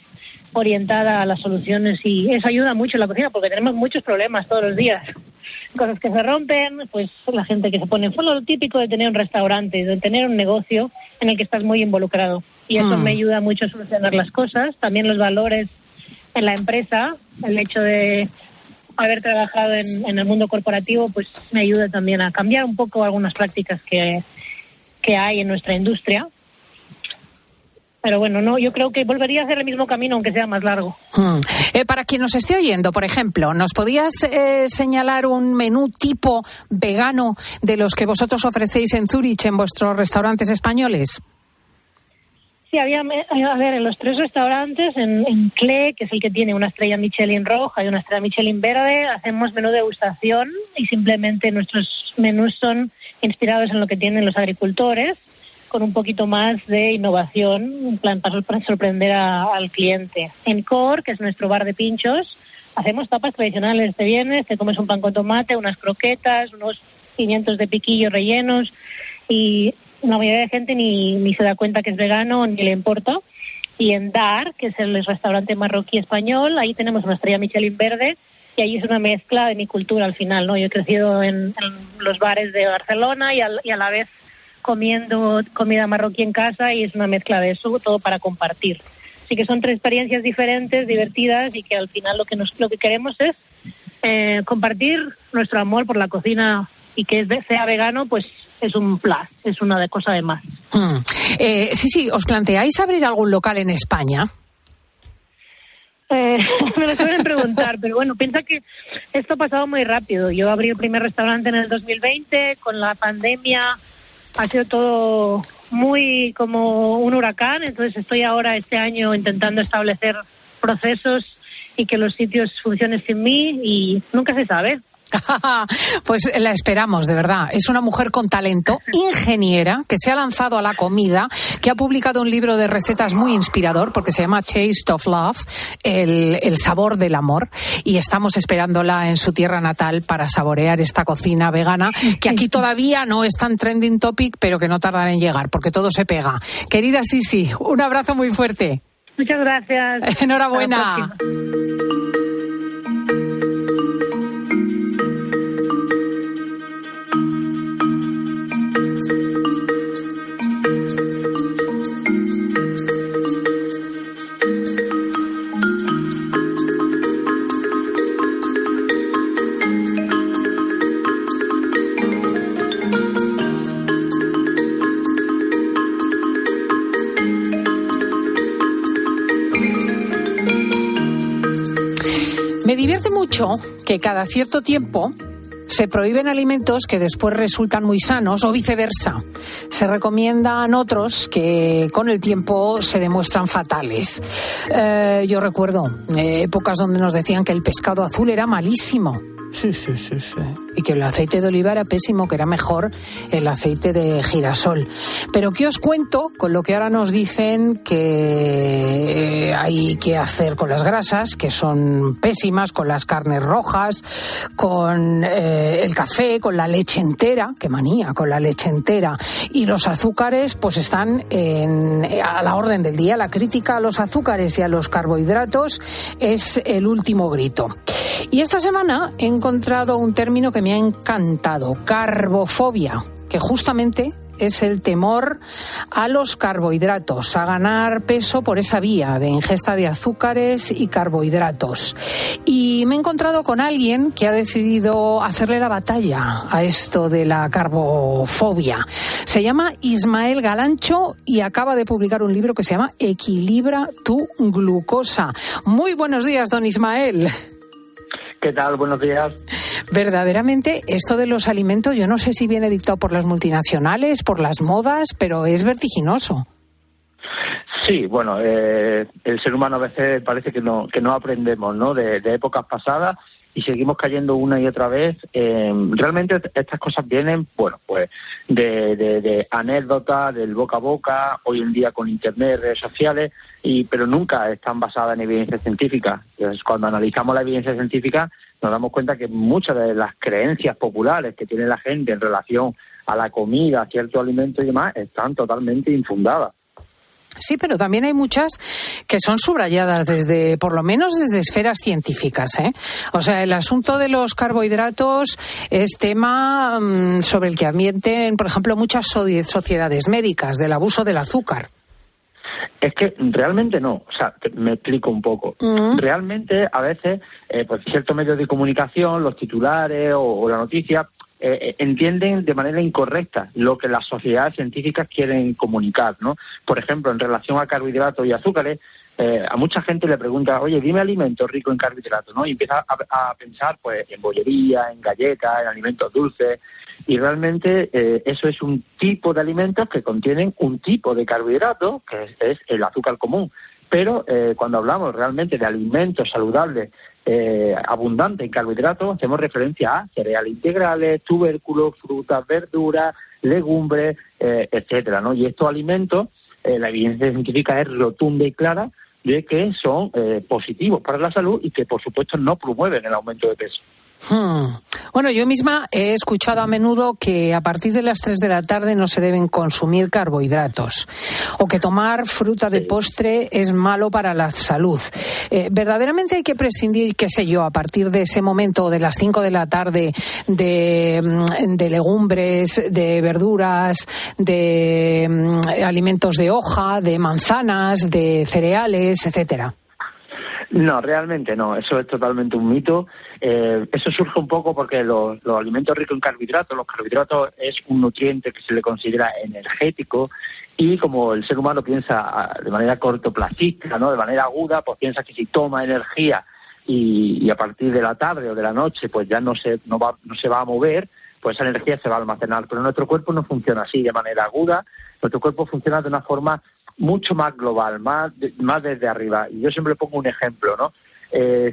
orientada a las soluciones, y eso ayuda mucho en la cocina porque tenemos muchos problemas todos los días. Cosas que se rompen, pues la gente que se pone... Fue lo típico de tener un restaurante, de tener un negocio en el que estás muy involucrado. Y eso me ayuda mucho a solucionar las cosas. También los valores en la empresa, el hecho de haber trabajado en el mundo corporativo, pues me ayuda también a cambiar un poco algunas prácticas que hay en nuestra industria. Pero bueno, no, yo creo que volvería a hacer el mismo camino, aunque sea más largo. Para quien nos esté oyendo, por ejemplo, ¿nos podías señalar un menú tipo vegano de los que vosotros ofrecéis en Zúrich, en vuestros restaurantes españoles? Sí, había, a ver, en los 3 restaurantes, en Cle, que es el que tiene una estrella Michelin roja y una estrella Michelin verde, hacemos menú de degustación y simplemente nuestros menús son inspirados en lo que tienen los agricultores, con un poquito más de innovación, en plan para sorprender al cliente. En Cor, que es nuestro bar de pinchos, hacemos tapas tradicionales. Te vienes, te comes un pan con tomate, unas croquetas, unos pimientos de piquillo rellenos, y la mayoría de gente ni se da cuenta que es vegano ni le importa. Y en Dar, que es el restaurante marroquí español, ahí tenemos una estrella Michelin verde, y ahí es una mezcla de mi cultura al final, ¿no? Yo he crecido en los bares de Barcelona y a la vez comiendo comida marroquí en casa, y es una mezcla de eso, todo para compartir. Así que son 3 experiencias diferentes, divertidas, y que al final lo que queremos es compartir nuestro amor por la cocina, y que sea vegano, pues es un plus, es una cosa de más. Sí, ¿os planteáis abrir algún local en España? Me lo suelen preguntar, pero bueno, piensa que esto ha pasado muy rápido. Yo abrí el primer restaurante en el 2020, con la pandemia ha sido todo muy como un huracán, entonces estoy ahora este año intentando establecer procesos y que los sitios funcionen sin mí, y nunca se sabe. Pues la esperamos, de verdad. Es una mujer con talento, ingeniera, que se ha lanzado a la comida, que ha publicado un libro de recetas muy inspirador, porque se llama Taste of Love, el sabor del amor, y estamos esperándola en su tierra natal para saborear esta cocina vegana, que aquí todavía no es tan trending topic, pero que no tardará en llegar, porque todo se pega. Querida Sisi, un abrazo muy fuerte. Muchas gracias. Enhorabuena. Me divierte mucho que cada cierto tiempo se prohíben alimentos que después resultan muy sanos, o viceversa. Se recomiendan otros que con el tiempo se demuestran fatales. Yo recuerdo épocas donde nos decían que el pescado azul era malísimo. Sí. Y que el aceite de oliva era pésimo, que era mejor el aceite de girasol. Pero ¿qué os cuento con lo que ahora nos dicen que hay que hacer con las grasas, que son pésimas, con las carnes rojas, con el café, con la leche entera? ¡Qué manía con la leche entera! Y los azúcares pues están a la orden del día. La crítica a los azúcares y a los carbohidratos es el último grito. Y esta semana he encontrado un término que me ha encantado: carbofobia, que justamente es el temor a los carbohidratos, a ganar peso por esa vía de ingesta de azúcares y carbohidratos. Y me he encontrado con alguien que ha decidido hacerle la batalla a esto de la carbofobia. Se llama Ismael Galancho y acaba de publicar un libro que se llama Equilibra tu glucosa. Muy buenos días, don Ismael. ¿Qué tal? Buenos días. Verdaderamente, esto de los alimentos, yo no sé si viene dictado por las multinacionales, por las modas, pero es vertiginoso. Sí, bueno, el ser humano a veces parece que no aprendemos, ¿no? De épocas pasadas y seguimos cayendo una y otra vez. Realmente estas cosas vienen, bueno, pues de anécdotas, del boca a boca, hoy en día con internet, redes sociales, pero nunca están basadas en evidencia científica. Entonces, cuando analizamos la evidencia científica, nos damos cuenta que muchas de las creencias populares que tiene la gente en relación a la comida, a ciertos alimentos y demás, están totalmente infundadas. Sí, pero también hay muchas que son subrayadas por lo menos desde esferas científicas, ¿eh? O sea, el asunto de los carbohidratos es tema sobre el que advierten, por ejemplo, muchas sociedades médicas del abuso del azúcar. Es que realmente no, o sea, me explico un poco. Realmente, a veces, pues ciertos medios de comunicación, los titulares o la noticia, entienden de manera incorrecta lo que las sociedades científicas quieren comunicar, ¿no? Por ejemplo, en relación a carbohidratos y azúcares, a mucha gente le pregunta, oye, dime alimentos ricos en carbohidratos, ¿no? Y empieza a pensar, pues, en bollería, en galletas, en alimentos dulces, y realmente eso es un tipo de alimentos que contienen un tipo de carbohidrato, que es el azúcar común. Pero cuando hablamos realmente de alimentos saludables, abundantes en carbohidratos, hacemos referencia a cereales integrales, tubérculos, frutas, verduras, legumbres, etcétera, ¿no? Y estos alimentos, la evidencia científica es rotunda y clara de que son positivos para la salud y que, por supuesto, no promueven el aumento de peso. Bueno, yo misma he escuchado a menudo que a partir de las 3 de la tarde no se deben consumir carbohidratos o que tomar fruta de postre es malo para la salud. Verdaderamente hay que prescindir, qué sé yo, a partir de ese momento de las 5 de la tarde de legumbres, de verduras, de alimentos de hoja, de manzanas, de cereales, etcétera. No, realmente no, eso es totalmente un mito. Eso surge un poco porque los alimentos ricos en carbohidratos, los carbohidratos es un nutriente que se le considera energético y como el ser humano piensa de manera cortoplacista, ¿no? De manera aguda, pues piensa que si toma energía y a partir de la tarde o de la noche pues ya no se va a mover, pues esa energía se va a almacenar. Pero nuestro cuerpo no funciona así de manera aguda, nuestro cuerpo funciona de una forma mucho más global, más desde arriba. Y yo siempre pongo un ejemplo, ¿no?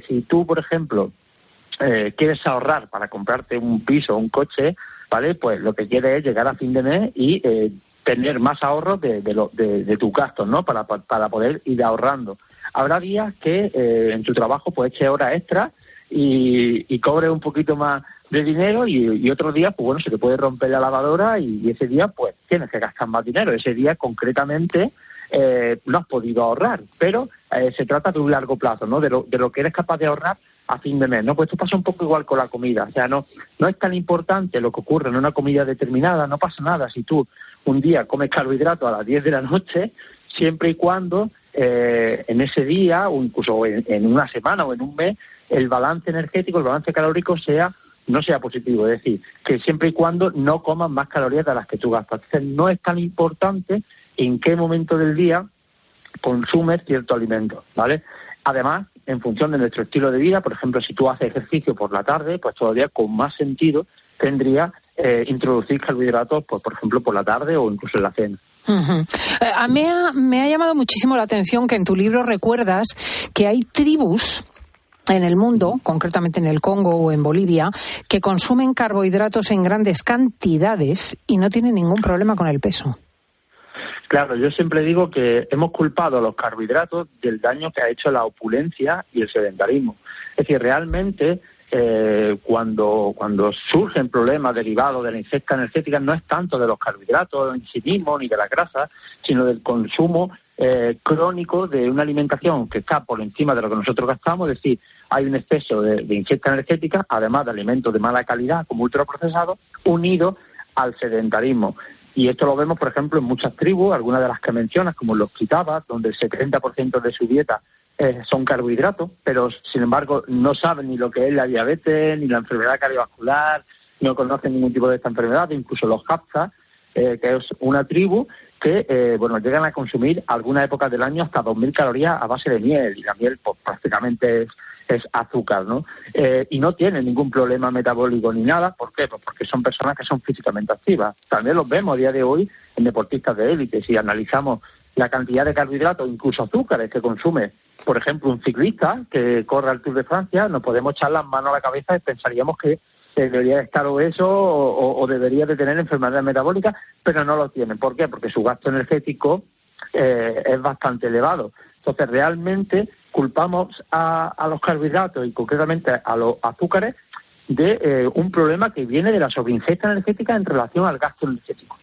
Si tú, por ejemplo, quieres ahorrar para comprarte un piso o un coche, ¿vale? Pues lo que quieres es llegar a fin de mes y tener más ahorros de tus gastos, ¿no? Para poder ir ahorrando. Habrá días que en tu trabajo pues eches horas extra y cobres un poquito más de dinero y otros días, pues bueno, se te puede romper la lavadora y ese día pues tienes que gastar más dinero. Ese día concretamente no has podido ahorrar, pero se trata de un largo plazo, ¿no? De lo que eres capaz de ahorrar a fin de mes, ¿no? Pues esto pasa un poco igual con la comida, o sea, no es tan importante lo que ocurre en una comida determinada, no pasa nada si tú un día comes carbohidratos a las 10 de la noche, siempre y cuando en ese día o incluso en una semana o en un mes el balance energético, el balance calórico no sea positivo, es decir, que siempre y cuando no comas más calorías de las que tú gastas. Entonces no es tan importante en qué momento del día consumes ciertos alimentos, ¿vale? Además, en función de nuestro estilo de vida, por ejemplo, si tú haces ejercicio por la tarde, pues todavía con más sentido tendría introducir carbohidratos, pues, por ejemplo, por la tarde o incluso en la cena. Uh-huh. Me ha llamado muchísimo la atención que en tu libro recuerdas que hay tribus en el mundo, concretamente en el Congo o en Bolivia, que consumen carbohidratos en grandes cantidades y no tienen ningún problema con el peso. Claro, yo siempre digo que hemos culpado a los carbohidratos del daño que ha hecho la opulencia y el sedentarismo. Es decir, realmente cuando surgen problemas derivados de la ingesta energética no es tanto de los carbohidratos en sí mismos ni de la grasa, sino del consumo crónico de una alimentación que está por encima de lo que nosotros gastamos, es decir, hay un exceso de ingesta energética, además de alimentos de mala calidad como ultraprocesados, unido al sedentarismo. Y esto lo vemos, por ejemplo, en muchas tribus, algunas de las que mencionas, como los Kitabas, donde el 70% de su dieta son carbohidratos, pero sin embargo no saben ni lo que es la diabetes, ni la enfermedad cardiovascular, no conocen ningún tipo de esta enfermedad, incluso los Hadza, que es una tribu que llegan a consumir algunas épocas del año hasta 2.000 calorías a base de miel, y la miel pues prácticamente azúcar, ¿no? Y no tienen ningún problema metabólico ni nada. ¿Por qué? Pues porque son personas que son físicamente activas. También los vemos a día de hoy en deportistas de élite. Si analizamos la cantidad de carbohidratos, incluso azúcares, que consume, por ejemplo, un ciclista que corre al Tour de Francia, nos podemos echar las manos a la cabeza y pensaríamos que debería de estar obeso o debería de tener enfermedades metabólicas, pero no lo tienen. ¿Por qué? Porque su gasto energético es bastante elevado. Entonces, realmente culpamos a los carbohidratos y concretamente a los azúcares de un problema que viene de la sobreingesta energética en relación al gasto energético.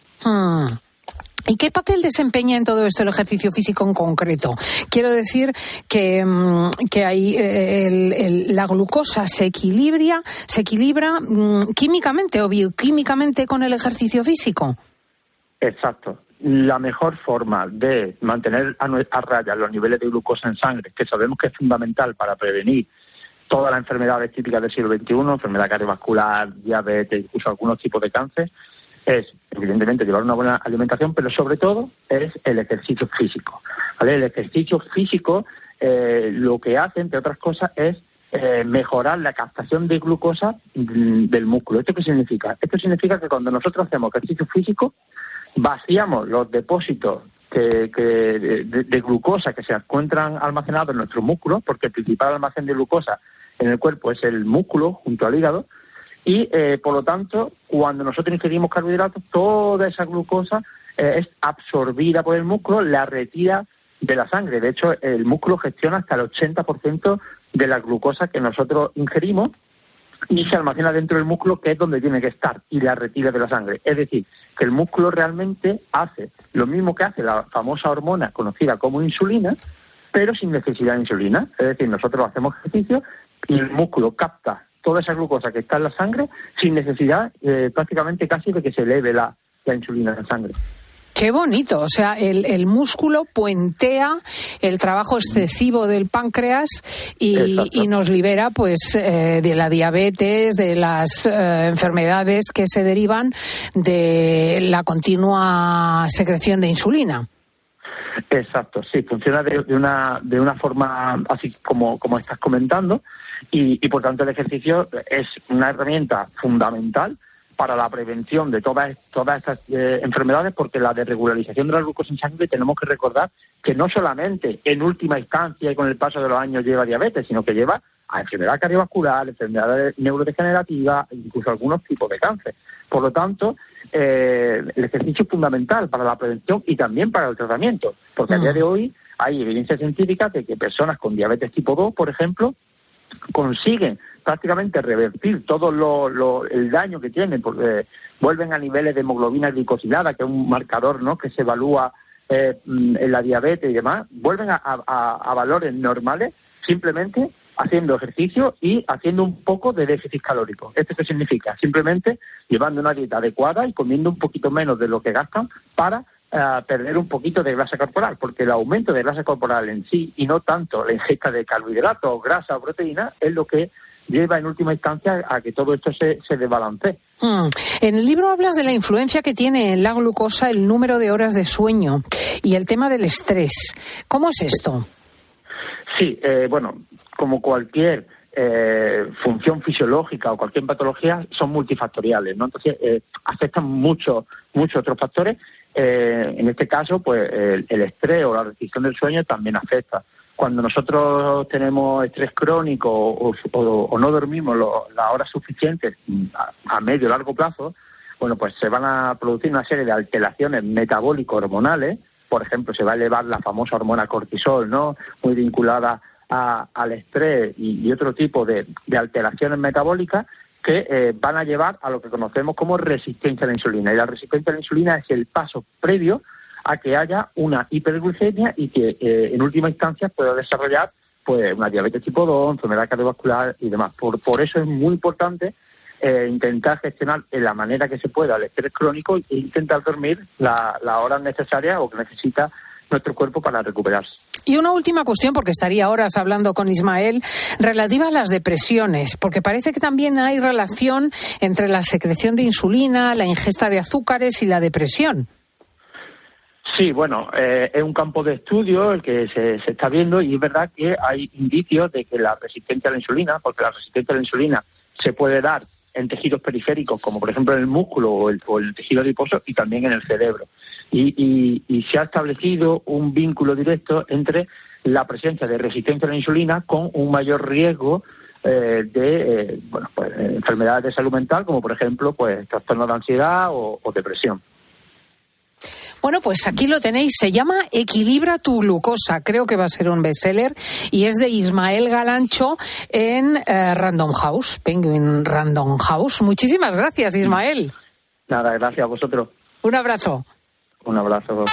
¿Y qué papel desempeña en todo esto el ejercicio físico en concreto? Quiero decir que hay la glucosa se equilibra químicamente o bioquímicamente con el ejercicio físico. Exacto. La mejor forma de mantener a raya los niveles de glucosa en sangre, que sabemos que es fundamental para prevenir todas las enfermedades típicas del siglo XXI, enfermedad cardiovascular, diabetes, incluso algunos tipos de cáncer, es, evidentemente, llevar una buena alimentación, pero sobre todo es el ejercicio físico, ¿vale? El ejercicio físico lo que hace, entre otras cosas, es mejorar la captación de glucosa del músculo. ¿Esto qué significa? Esto significa que cuando nosotros hacemos ejercicio físico, vaciamos los depósitos de glucosa que se encuentran almacenados en nuestros músculos, porque el principal almacén de glucosa en el cuerpo es el músculo junto al hígado, y por lo tanto, cuando nosotros ingerimos carbohidratos, toda esa glucosa es absorbida por el músculo, la retira de la sangre. De hecho, el músculo gestiona hasta el 80% de la glucosa que nosotros ingerimos y se almacena dentro del músculo, que es donde tiene que estar, y la retira de la sangre. Es decir, que el músculo realmente hace lo mismo que hace la famosa hormona conocida como insulina, pero sin necesidad de insulina. Es decir, nosotros hacemos ejercicio y el músculo capta toda esa glucosa que está en la sangre sin necesidad prácticamente casi de que se eleve la insulina en la sangre. Qué bonito, o sea, el músculo puentea el trabajo excesivo del páncreas y nos libera pues de la diabetes, de las enfermedades que se derivan de la continua secreción de insulina. Exacto, sí, funciona de una forma así como estás comentando y por tanto el ejercicio es una herramienta fundamental para la prevención de todas estas enfermedades, porque la desregularización de la glucosa en sangre tenemos que recordar que no solamente en última instancia y con el paso de los años lleva a diabetes, sino que lleva a enfermedad cardiovascular, enfermedades neurodegenerativas, incluso algunos tipos de cáncer. Por lo tanto, el ejercicio es fundamental para la prevención y también para el tratamiento, porque a día de hoy hay evidencia científica de que personas con diabetes tipo 2, por ejemplo, consiguen prácticamente revertir todo el daño que tienen, porque vuelven a niveles de hemoglobina glicosilada, que es un marcador, ¿no?, que se evalúa en la diabetes y demás, vuelven a valores normales simplemente haciendo ejercicio y haciendo un poco de déficit calórico. ¿Esto qué significa? Simplemente llevando una dieta adecuada y comiendo un poquito menos de lo que gastan para perder un poquito de grasa corporal, porque el aumento de grasa corporal en sí, y no tanto la ingesta de carbohidratos, grasa o proteína, es lo que lleva en última instancia a que todo esto se desbalancee. En el libro hablas de la influencia que tiene en la glucosa el número de horas de sueño y el tema del estrés. ¿Cómo es esto? Sí, bueno, como cualquier función fisiológica o cualquier patología, son multifactoriales, ¿no? Entonces, afectan muchos otros factores. En este caso, pues el estrés o la restricción del sueño también afecta. Cuando nosotros tenemos estrés crónico o no dormimos las horas suficientes a medio o largo plazo, bueno, pues se van a producir una serie de alteraciones metabólico-hormonales. Por ejemplo, se va a elevar la famosa hormona cortisol, ¿no?, muy vinculada al estrés y otro tipo de alteraciones metabólicas que van a llevar a lo que conocemos como resistencia a la insulina. Y la resistencia a la insulina es el paso previo a que haya una hiperglucemia y que en última instancia pueda desarrollar pues una diabetes tipo 2, enfermedad cardiovascular y demás. Por eso es muy importante intentar gestionar en la manera que se pueda el estrés crónico e intentar dormir las horas necesarias o que necesita nuestro cuerpo para recuperarse. Y una última cuestión, porque estaría horas hablando con Ismael, relativa a las depresiones, porque parece que también hay relación entre la secreción de insulina, la ingesta de azúcares y la depresión. Sí, bueno, es un campo de estudio el que se está viendo, y es verdad que hay indicios de que la resistencia a la insulina, porque la resistencia a la insulina se puede dar en tejidos periféricos, como por ejemplo en el músculo o el tejido adiposo, y también en el cerebro. Y se ha establecido un vínculo directo entre la presencia de resistencia a la insulina con un mayor riesgo de enfermedades de salud mental, como por ejemplo pues trastornos de ansiedad o depresión. Bueno, pues aquí lo tenéis, se llama Equilibra tu glucosa, creo que va a ser un bestseller, y es de Ismael Galancho en Random House, Penguin Random House. Muchísimas gracias, Ismael. Nada, gracias a vosotros. Un abrazo. Un abrazo.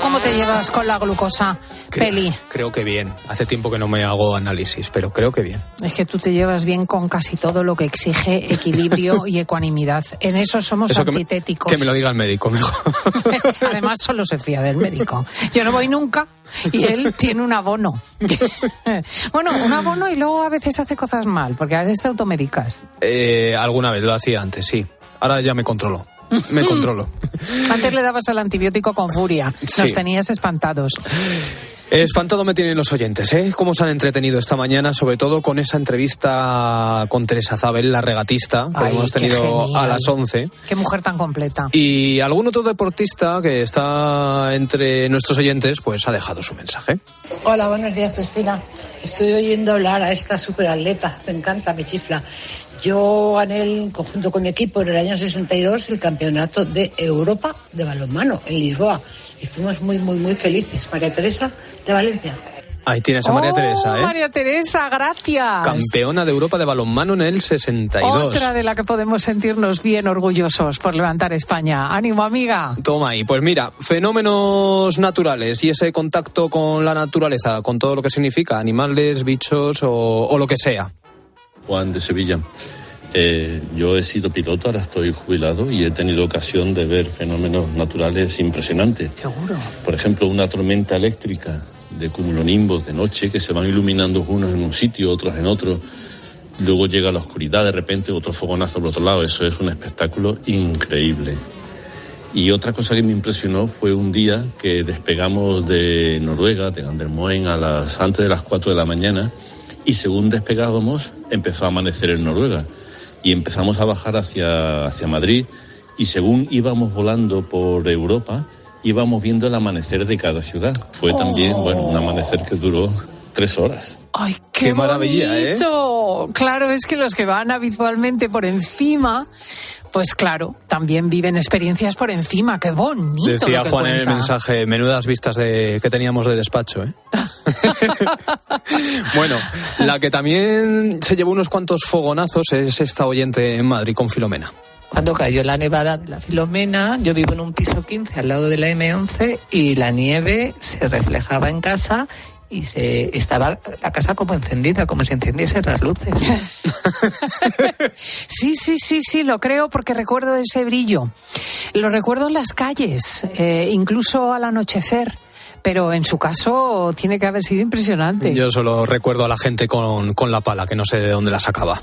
¿Cómo te llevas con la glucosa, Peli? Creo que bien. Hace tiempo que no me hago análisis, pero creo que bien. Es que tú te llevas bien con casi todo lo que exige equilibrio y ecuanimidad. En eso somos antitéticos. Que me lo diga el médico mejor. Además, solo se fía del médico. Yo no voy nunca y él tiene un abono. Bueno, un abono, y luego a veces hace cosas mal, porque a veces te automedicas. Alguna vez lo hacía antes, sí. Ahora ya me controlo. Me controlo. Antes le dabas el antibiótico con furia. Nos tenías espantados. Espantado me tienen los oyentes, ¿eh? Cómo se han entretenido esta mañana, sobre todo con esa entrevista con Teresa Zabel, la regatista, que hemos tenido a las 11. Qué mujer tan completa. Y algún otro deportista que está entre nuestros oyentes, pues ha dejado su mensaje. Hola, buenos días, Cristina. Estoy oyendo hablar a esta superatleta, me encanta, me chifla. Yo gané en conjunto con mi equipo en el año 62 el campeonato de Europa de balonmano en Lisboa. Y fuimos muy, muy, muy felices. María Teresa de Valencia. Ahí tienes a María Teresa, ¿eh? María Teresa, gracias. Campeona de Europa de balonmano en el 62. Otra de la que podemos sentirnos bien orgullosos por levantar España. ¡Ánimo, amiga! Toma ahí. Pues mira, fenómenos naturales y ese contacto con la naturaleza, con todo lo que significa, animales, bichos o lo que sea. Juan de Sevilla. Yo he sido piloto, ahora estoy jubilado y he tenido ocasión de ver fenómenos naturales impresionantes. Seguro. Por ejemplo, una tormenta eléctrica de cumulonimbos de noche que se van iluminando unos en un sitio, otros en otro. Luego llega la oscuridad, de repente otro fogonazo por otro lado. Eso es un espectáculo increíble. Y otra cosa que me impresionó fue un día que despegamos de Noruega, de Gandermoen, antes de las 4 de la mañana, y según despegábamos empezó a amanecer en Noruega. Y empezamos a bajar hacia Madrid, y según íbamos volando por Europa, íbamos viendo el amanecer de cada ciudad. Fue también, un amanecer que duró 3 horas. ¡Ay, qué maravilla, bonito! Claro, es que los que van habitualmente por encima, pues claro, también viven experiencias por encima. ¡Qué bonito! Decía lo que Juan cuenta. en el mensaje, menudas vistas que teníamos de despacho, ¿eh? Bueno, la que también se llevó unos cuantos fogonazos es esta oyente en Madrid con Filomena. Cuando cayó la nevada de la Filomena, yo vivo en un piso 15 al lado de la M11 y la nieve se reflejaba en casa y estaba la casa como encendida, como si encendiesen las luces. Sí, lo creo porque recuerdo ese brillo. Lo recuerdo en las calles, incluso al anochecer. Pero en su caso tiene que haber sido impresionante. Yo solo recuerdo a la gente con la pala, que no sé de dónde la sacaba.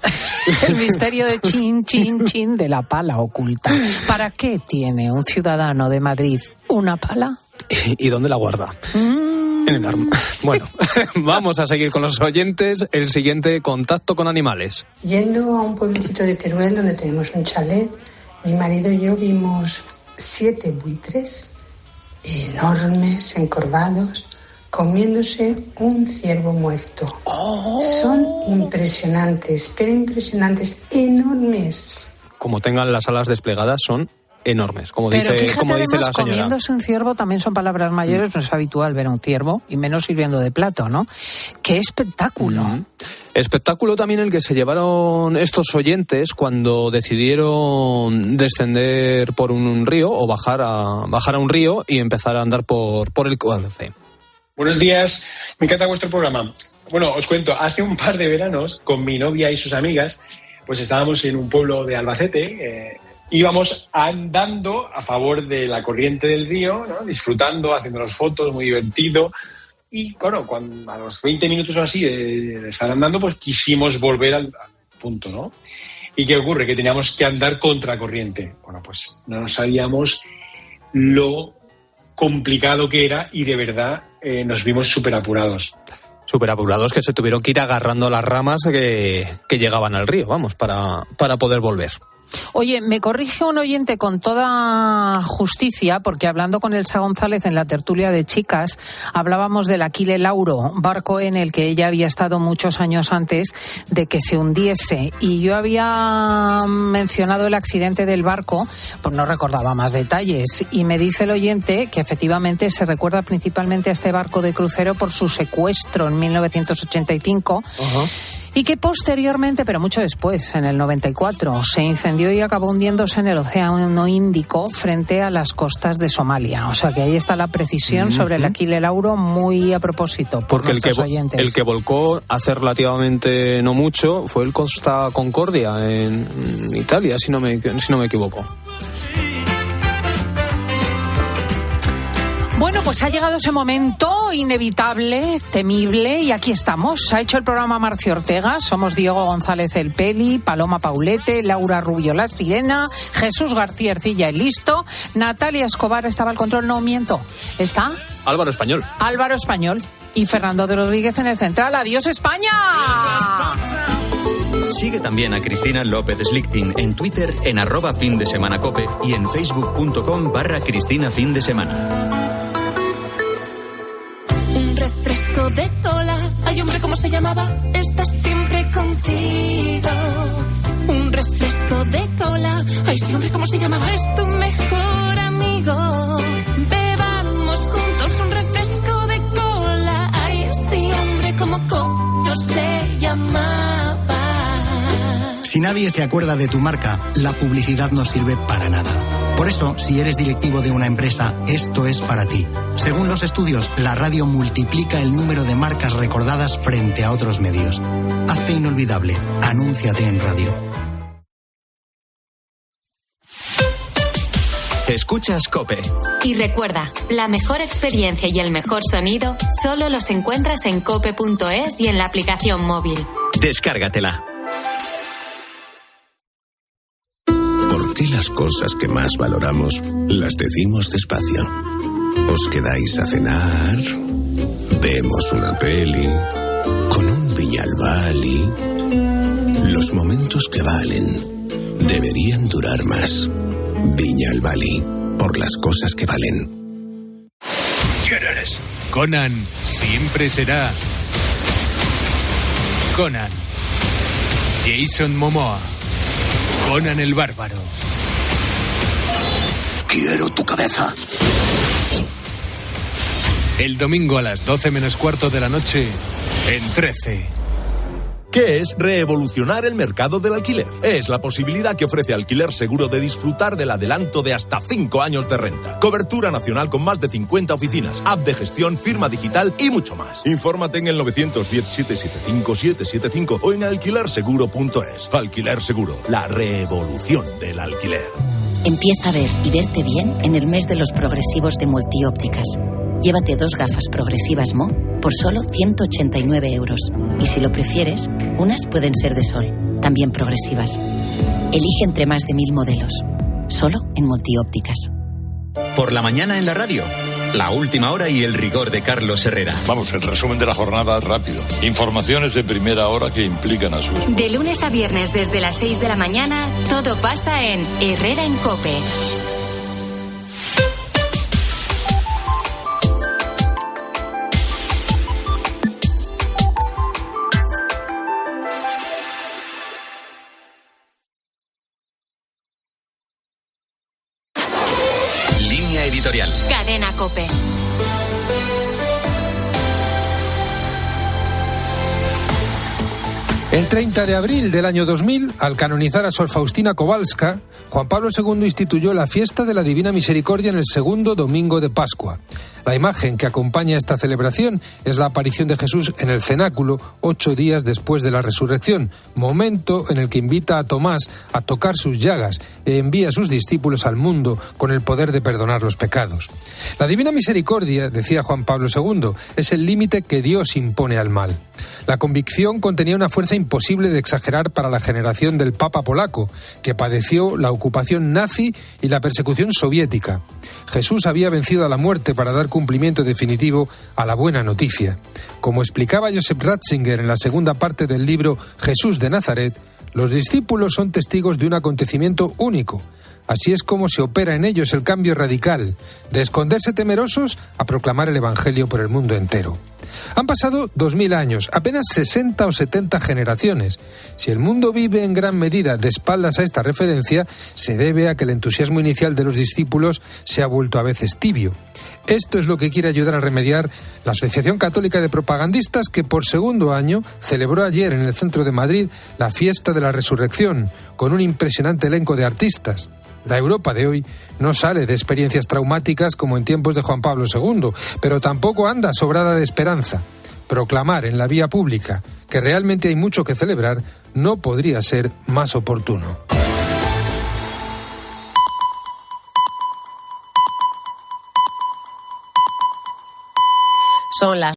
El misterio de chin de la pala oculta. ¿Para qué tiene un ciudadano de Madrid una pala? ¿Y dónde la guarda? En el arma. Bueno, vamos a seguir con los oyentes. El siguiente, contacto con animales. Yendo a un pueblecito de Teruel donde tenemos un chalet, mi marido y yo vimos 7 buitres enormes, encorvados, comiéndose un ciervo muerto. Son impresionantes, pero impresionantes, enormes. Como tengan las alas desplegadas, son enormes, como Pero dice fíjate, la señora. Comiéndose un ciervo también son palabras mayores, no es habitual ver un ciervo, y menos sirviendo de plato, ¿no? ¡Qué espectáculo! Espectáculo también el que se llevaron estos oyentes cuando decidieron descender por un río o bajar a un río y empezar a andar por el cauce. Buenos días, me encanta vuestro programa. Bueno, os cuento, hace un par de veranos con mi novia y sus amigas, pues estábamos en un pueblo de Albacete, íbamos andando a favor de la corriente del río, ¿no? Disfrutando, haciéndonos fotos, muy divertido. Y bueno, cuando, a los 20 minutos o así de estar andando, pues quisimos volver al punto, ¿no? ¿Y qué ocurre? Que teníamos que andar contracorriente. Bueno, pues no sabíamos lo complicado que era y de verdad nos vimos súper apurados. Súper apurados, que se tuvieron que ir agarrando las ramas que llegaban al río, vamos, para poder volver. Oye, me corrige un oyente con toda justicia, porque hablando con Elsa González en la tertulia de chicas, hablábamos del Aquile Lauro, barco en el que ella había estado muchos años antes de que se hundiese. Y yo había mencionado el accidente del barco, pues no recordaba más detalles. Y me dice el oyente que efectivamente se recuerda principalmente a este barco de crucero por su secuestro en 1985. Uh-huh. Y que posteriormente, pero mucho después, en el 94, se incendió y acabó hundiéndose en el Océano Índico frente a las costas de Somalia. O sea que ahí está la precisión sobre el Aquile Lauro, muy a propósito por porque nuestros oyentes. El que volcó hace relativamente no mucho fue el Costa Concordia en Italia, si no me equivoco. Bueno, pues ha llegado ese momento inevitable, temible, y aquí estamos. Ha hecho el programa Marcio Ortega, somos Diego González el Peli, Paloma Paulete, Laura Rubio la Sirena, Jesús García Ercilla el Listo, Natalia Escobar estaba al control, no miento, está Álvaro Español y Fernando de Rodríguez en el central. ¡Adiós España! Sigue también a Cristina López Slichting en Twitter en @findesemanacope y en facebook.com/CristinaFindesemana. Refresco de cola, ay hombre, ¿cómo se llamaba? Está siempre contigo. Un refresco de cola, ay sí hombre, ¿cómo se llamaba? Es tu mejor amigo. Bebamos juntos un refresco de cola, ay sí hombre, ¿cómo se llamaba? Si nadie se acuerda de tu marca, la publicidad no sirve para nada. Por eso, si eres directivo de una empresa, esto es para ti. Según los estudios, la radio multiplica el número de marcas recordadas frente a otros medios. Hazte inolvidable. Anúnciate en radio. Escuchas COPE. Y recuerda, la mejor experiencia y el mejor sonido solo los encuentras en cope.es y en la aplicación móvil. Descárgatela. ¿Por qué las cosas que más valoramos las decimos despacio? ¿Os quedáis a cenar? ¿Vemos una peli? ¿Con un Viñalbali? Los momentos que valen deberían durar más. Viñalbali, por las cosas que valen. ¿Quién eres? Conan siempre será Conan. Jason Momoa. Conan el Bárbaro. Quiero tu cabeza. El domingo a las 12 menos cuarto de la noche en 13. ¿Qué es revolucionar el mercado del alquiler? Es la posibilidad que ofrece Alquiler Seguro de disfrutar del adelanto de hasta 5 años de renta. Cobertura nacional con más de 50 oficinas, app de gestión, firma digital y mucho más. Infórmate en el 910-775-775 o en alquilerseguro.es. Alquiler Seguro, la revolución del alquiler. Empieza a ver y verte bien en el mes de los progresivos de Multiópticas. Llévate 2 gafas progresivas Mo por solo 189 euros. Y si lo prefieres, unas pueden ser de sol, también progresivas. Elige entre más de 1000 modelos. Solo en Multiópticas. Por la mañana en la radio, la última hora y el rigor de Carlos Herrera. Vamos, el resumen de la jornada rápido. Informaciones de primera hora que implican a su esposa. De lunes a viernes desde las 6 de la mañana, todo pasa en Herrera en COPE. Editorial. Cadena COPE. El 30 de abril del año 2000, al canonizar a Sor Faustina Kowalska, Juan Pablo II instituyó la fiesta de la Divina Misericordia en el segundo domingo de Pascua. La imagen que acompaña esta celebración es la aparición de Jesús en el cenáculo 8 días después de la resurrección, momento en el que invita a Tomás a tocar sus llagas e envía a sus discípulos al mundo con el poder de perdonar los pecados. La divina misericordia, decía Juan Pablo II, es el límite que Dios impone al mal. La convicción contenía una fuerza imposible de exagerar para la generación del Papa polaco, que padeció la ocupación nazi y la persecución soviética. Jesús había vencido a la muerte para dar cumplimiento definitivo a la buena noticia. Como explicaba Joseph Ratzinger en la segunda parte del libro Jesús de Nazaret, los discípulos son testigos de un acontecimiento único. Así es como se opera en ellos el cambio radical, de esconderse temerosos a proclamar el Evangelio por el mundo entero. Han pasado 2000 años, apenas 60 o 70 generaciones. Si el mundo vive en gran medida de espaldas a esta referencia, se debe a que el entusiasmo inicial de los discípulos se ha vuelto a veces tibio. Esto es lo que quiere ayudar a remediar la Asociación Católica de Propagandistas, que por segundo año celebró ayer en el centro de Madrid la fiesta de la Resurrección, con un impresionante elenco de artistas. La Europa de hoy no sale de experiencias traumáticas como en tiempos de Juan Pablo II, pero tampoco anda sobrada de esperanza. Proclamar en la vía pública que realmente hay mucho que celebrar no podría ser más oportuno. Son las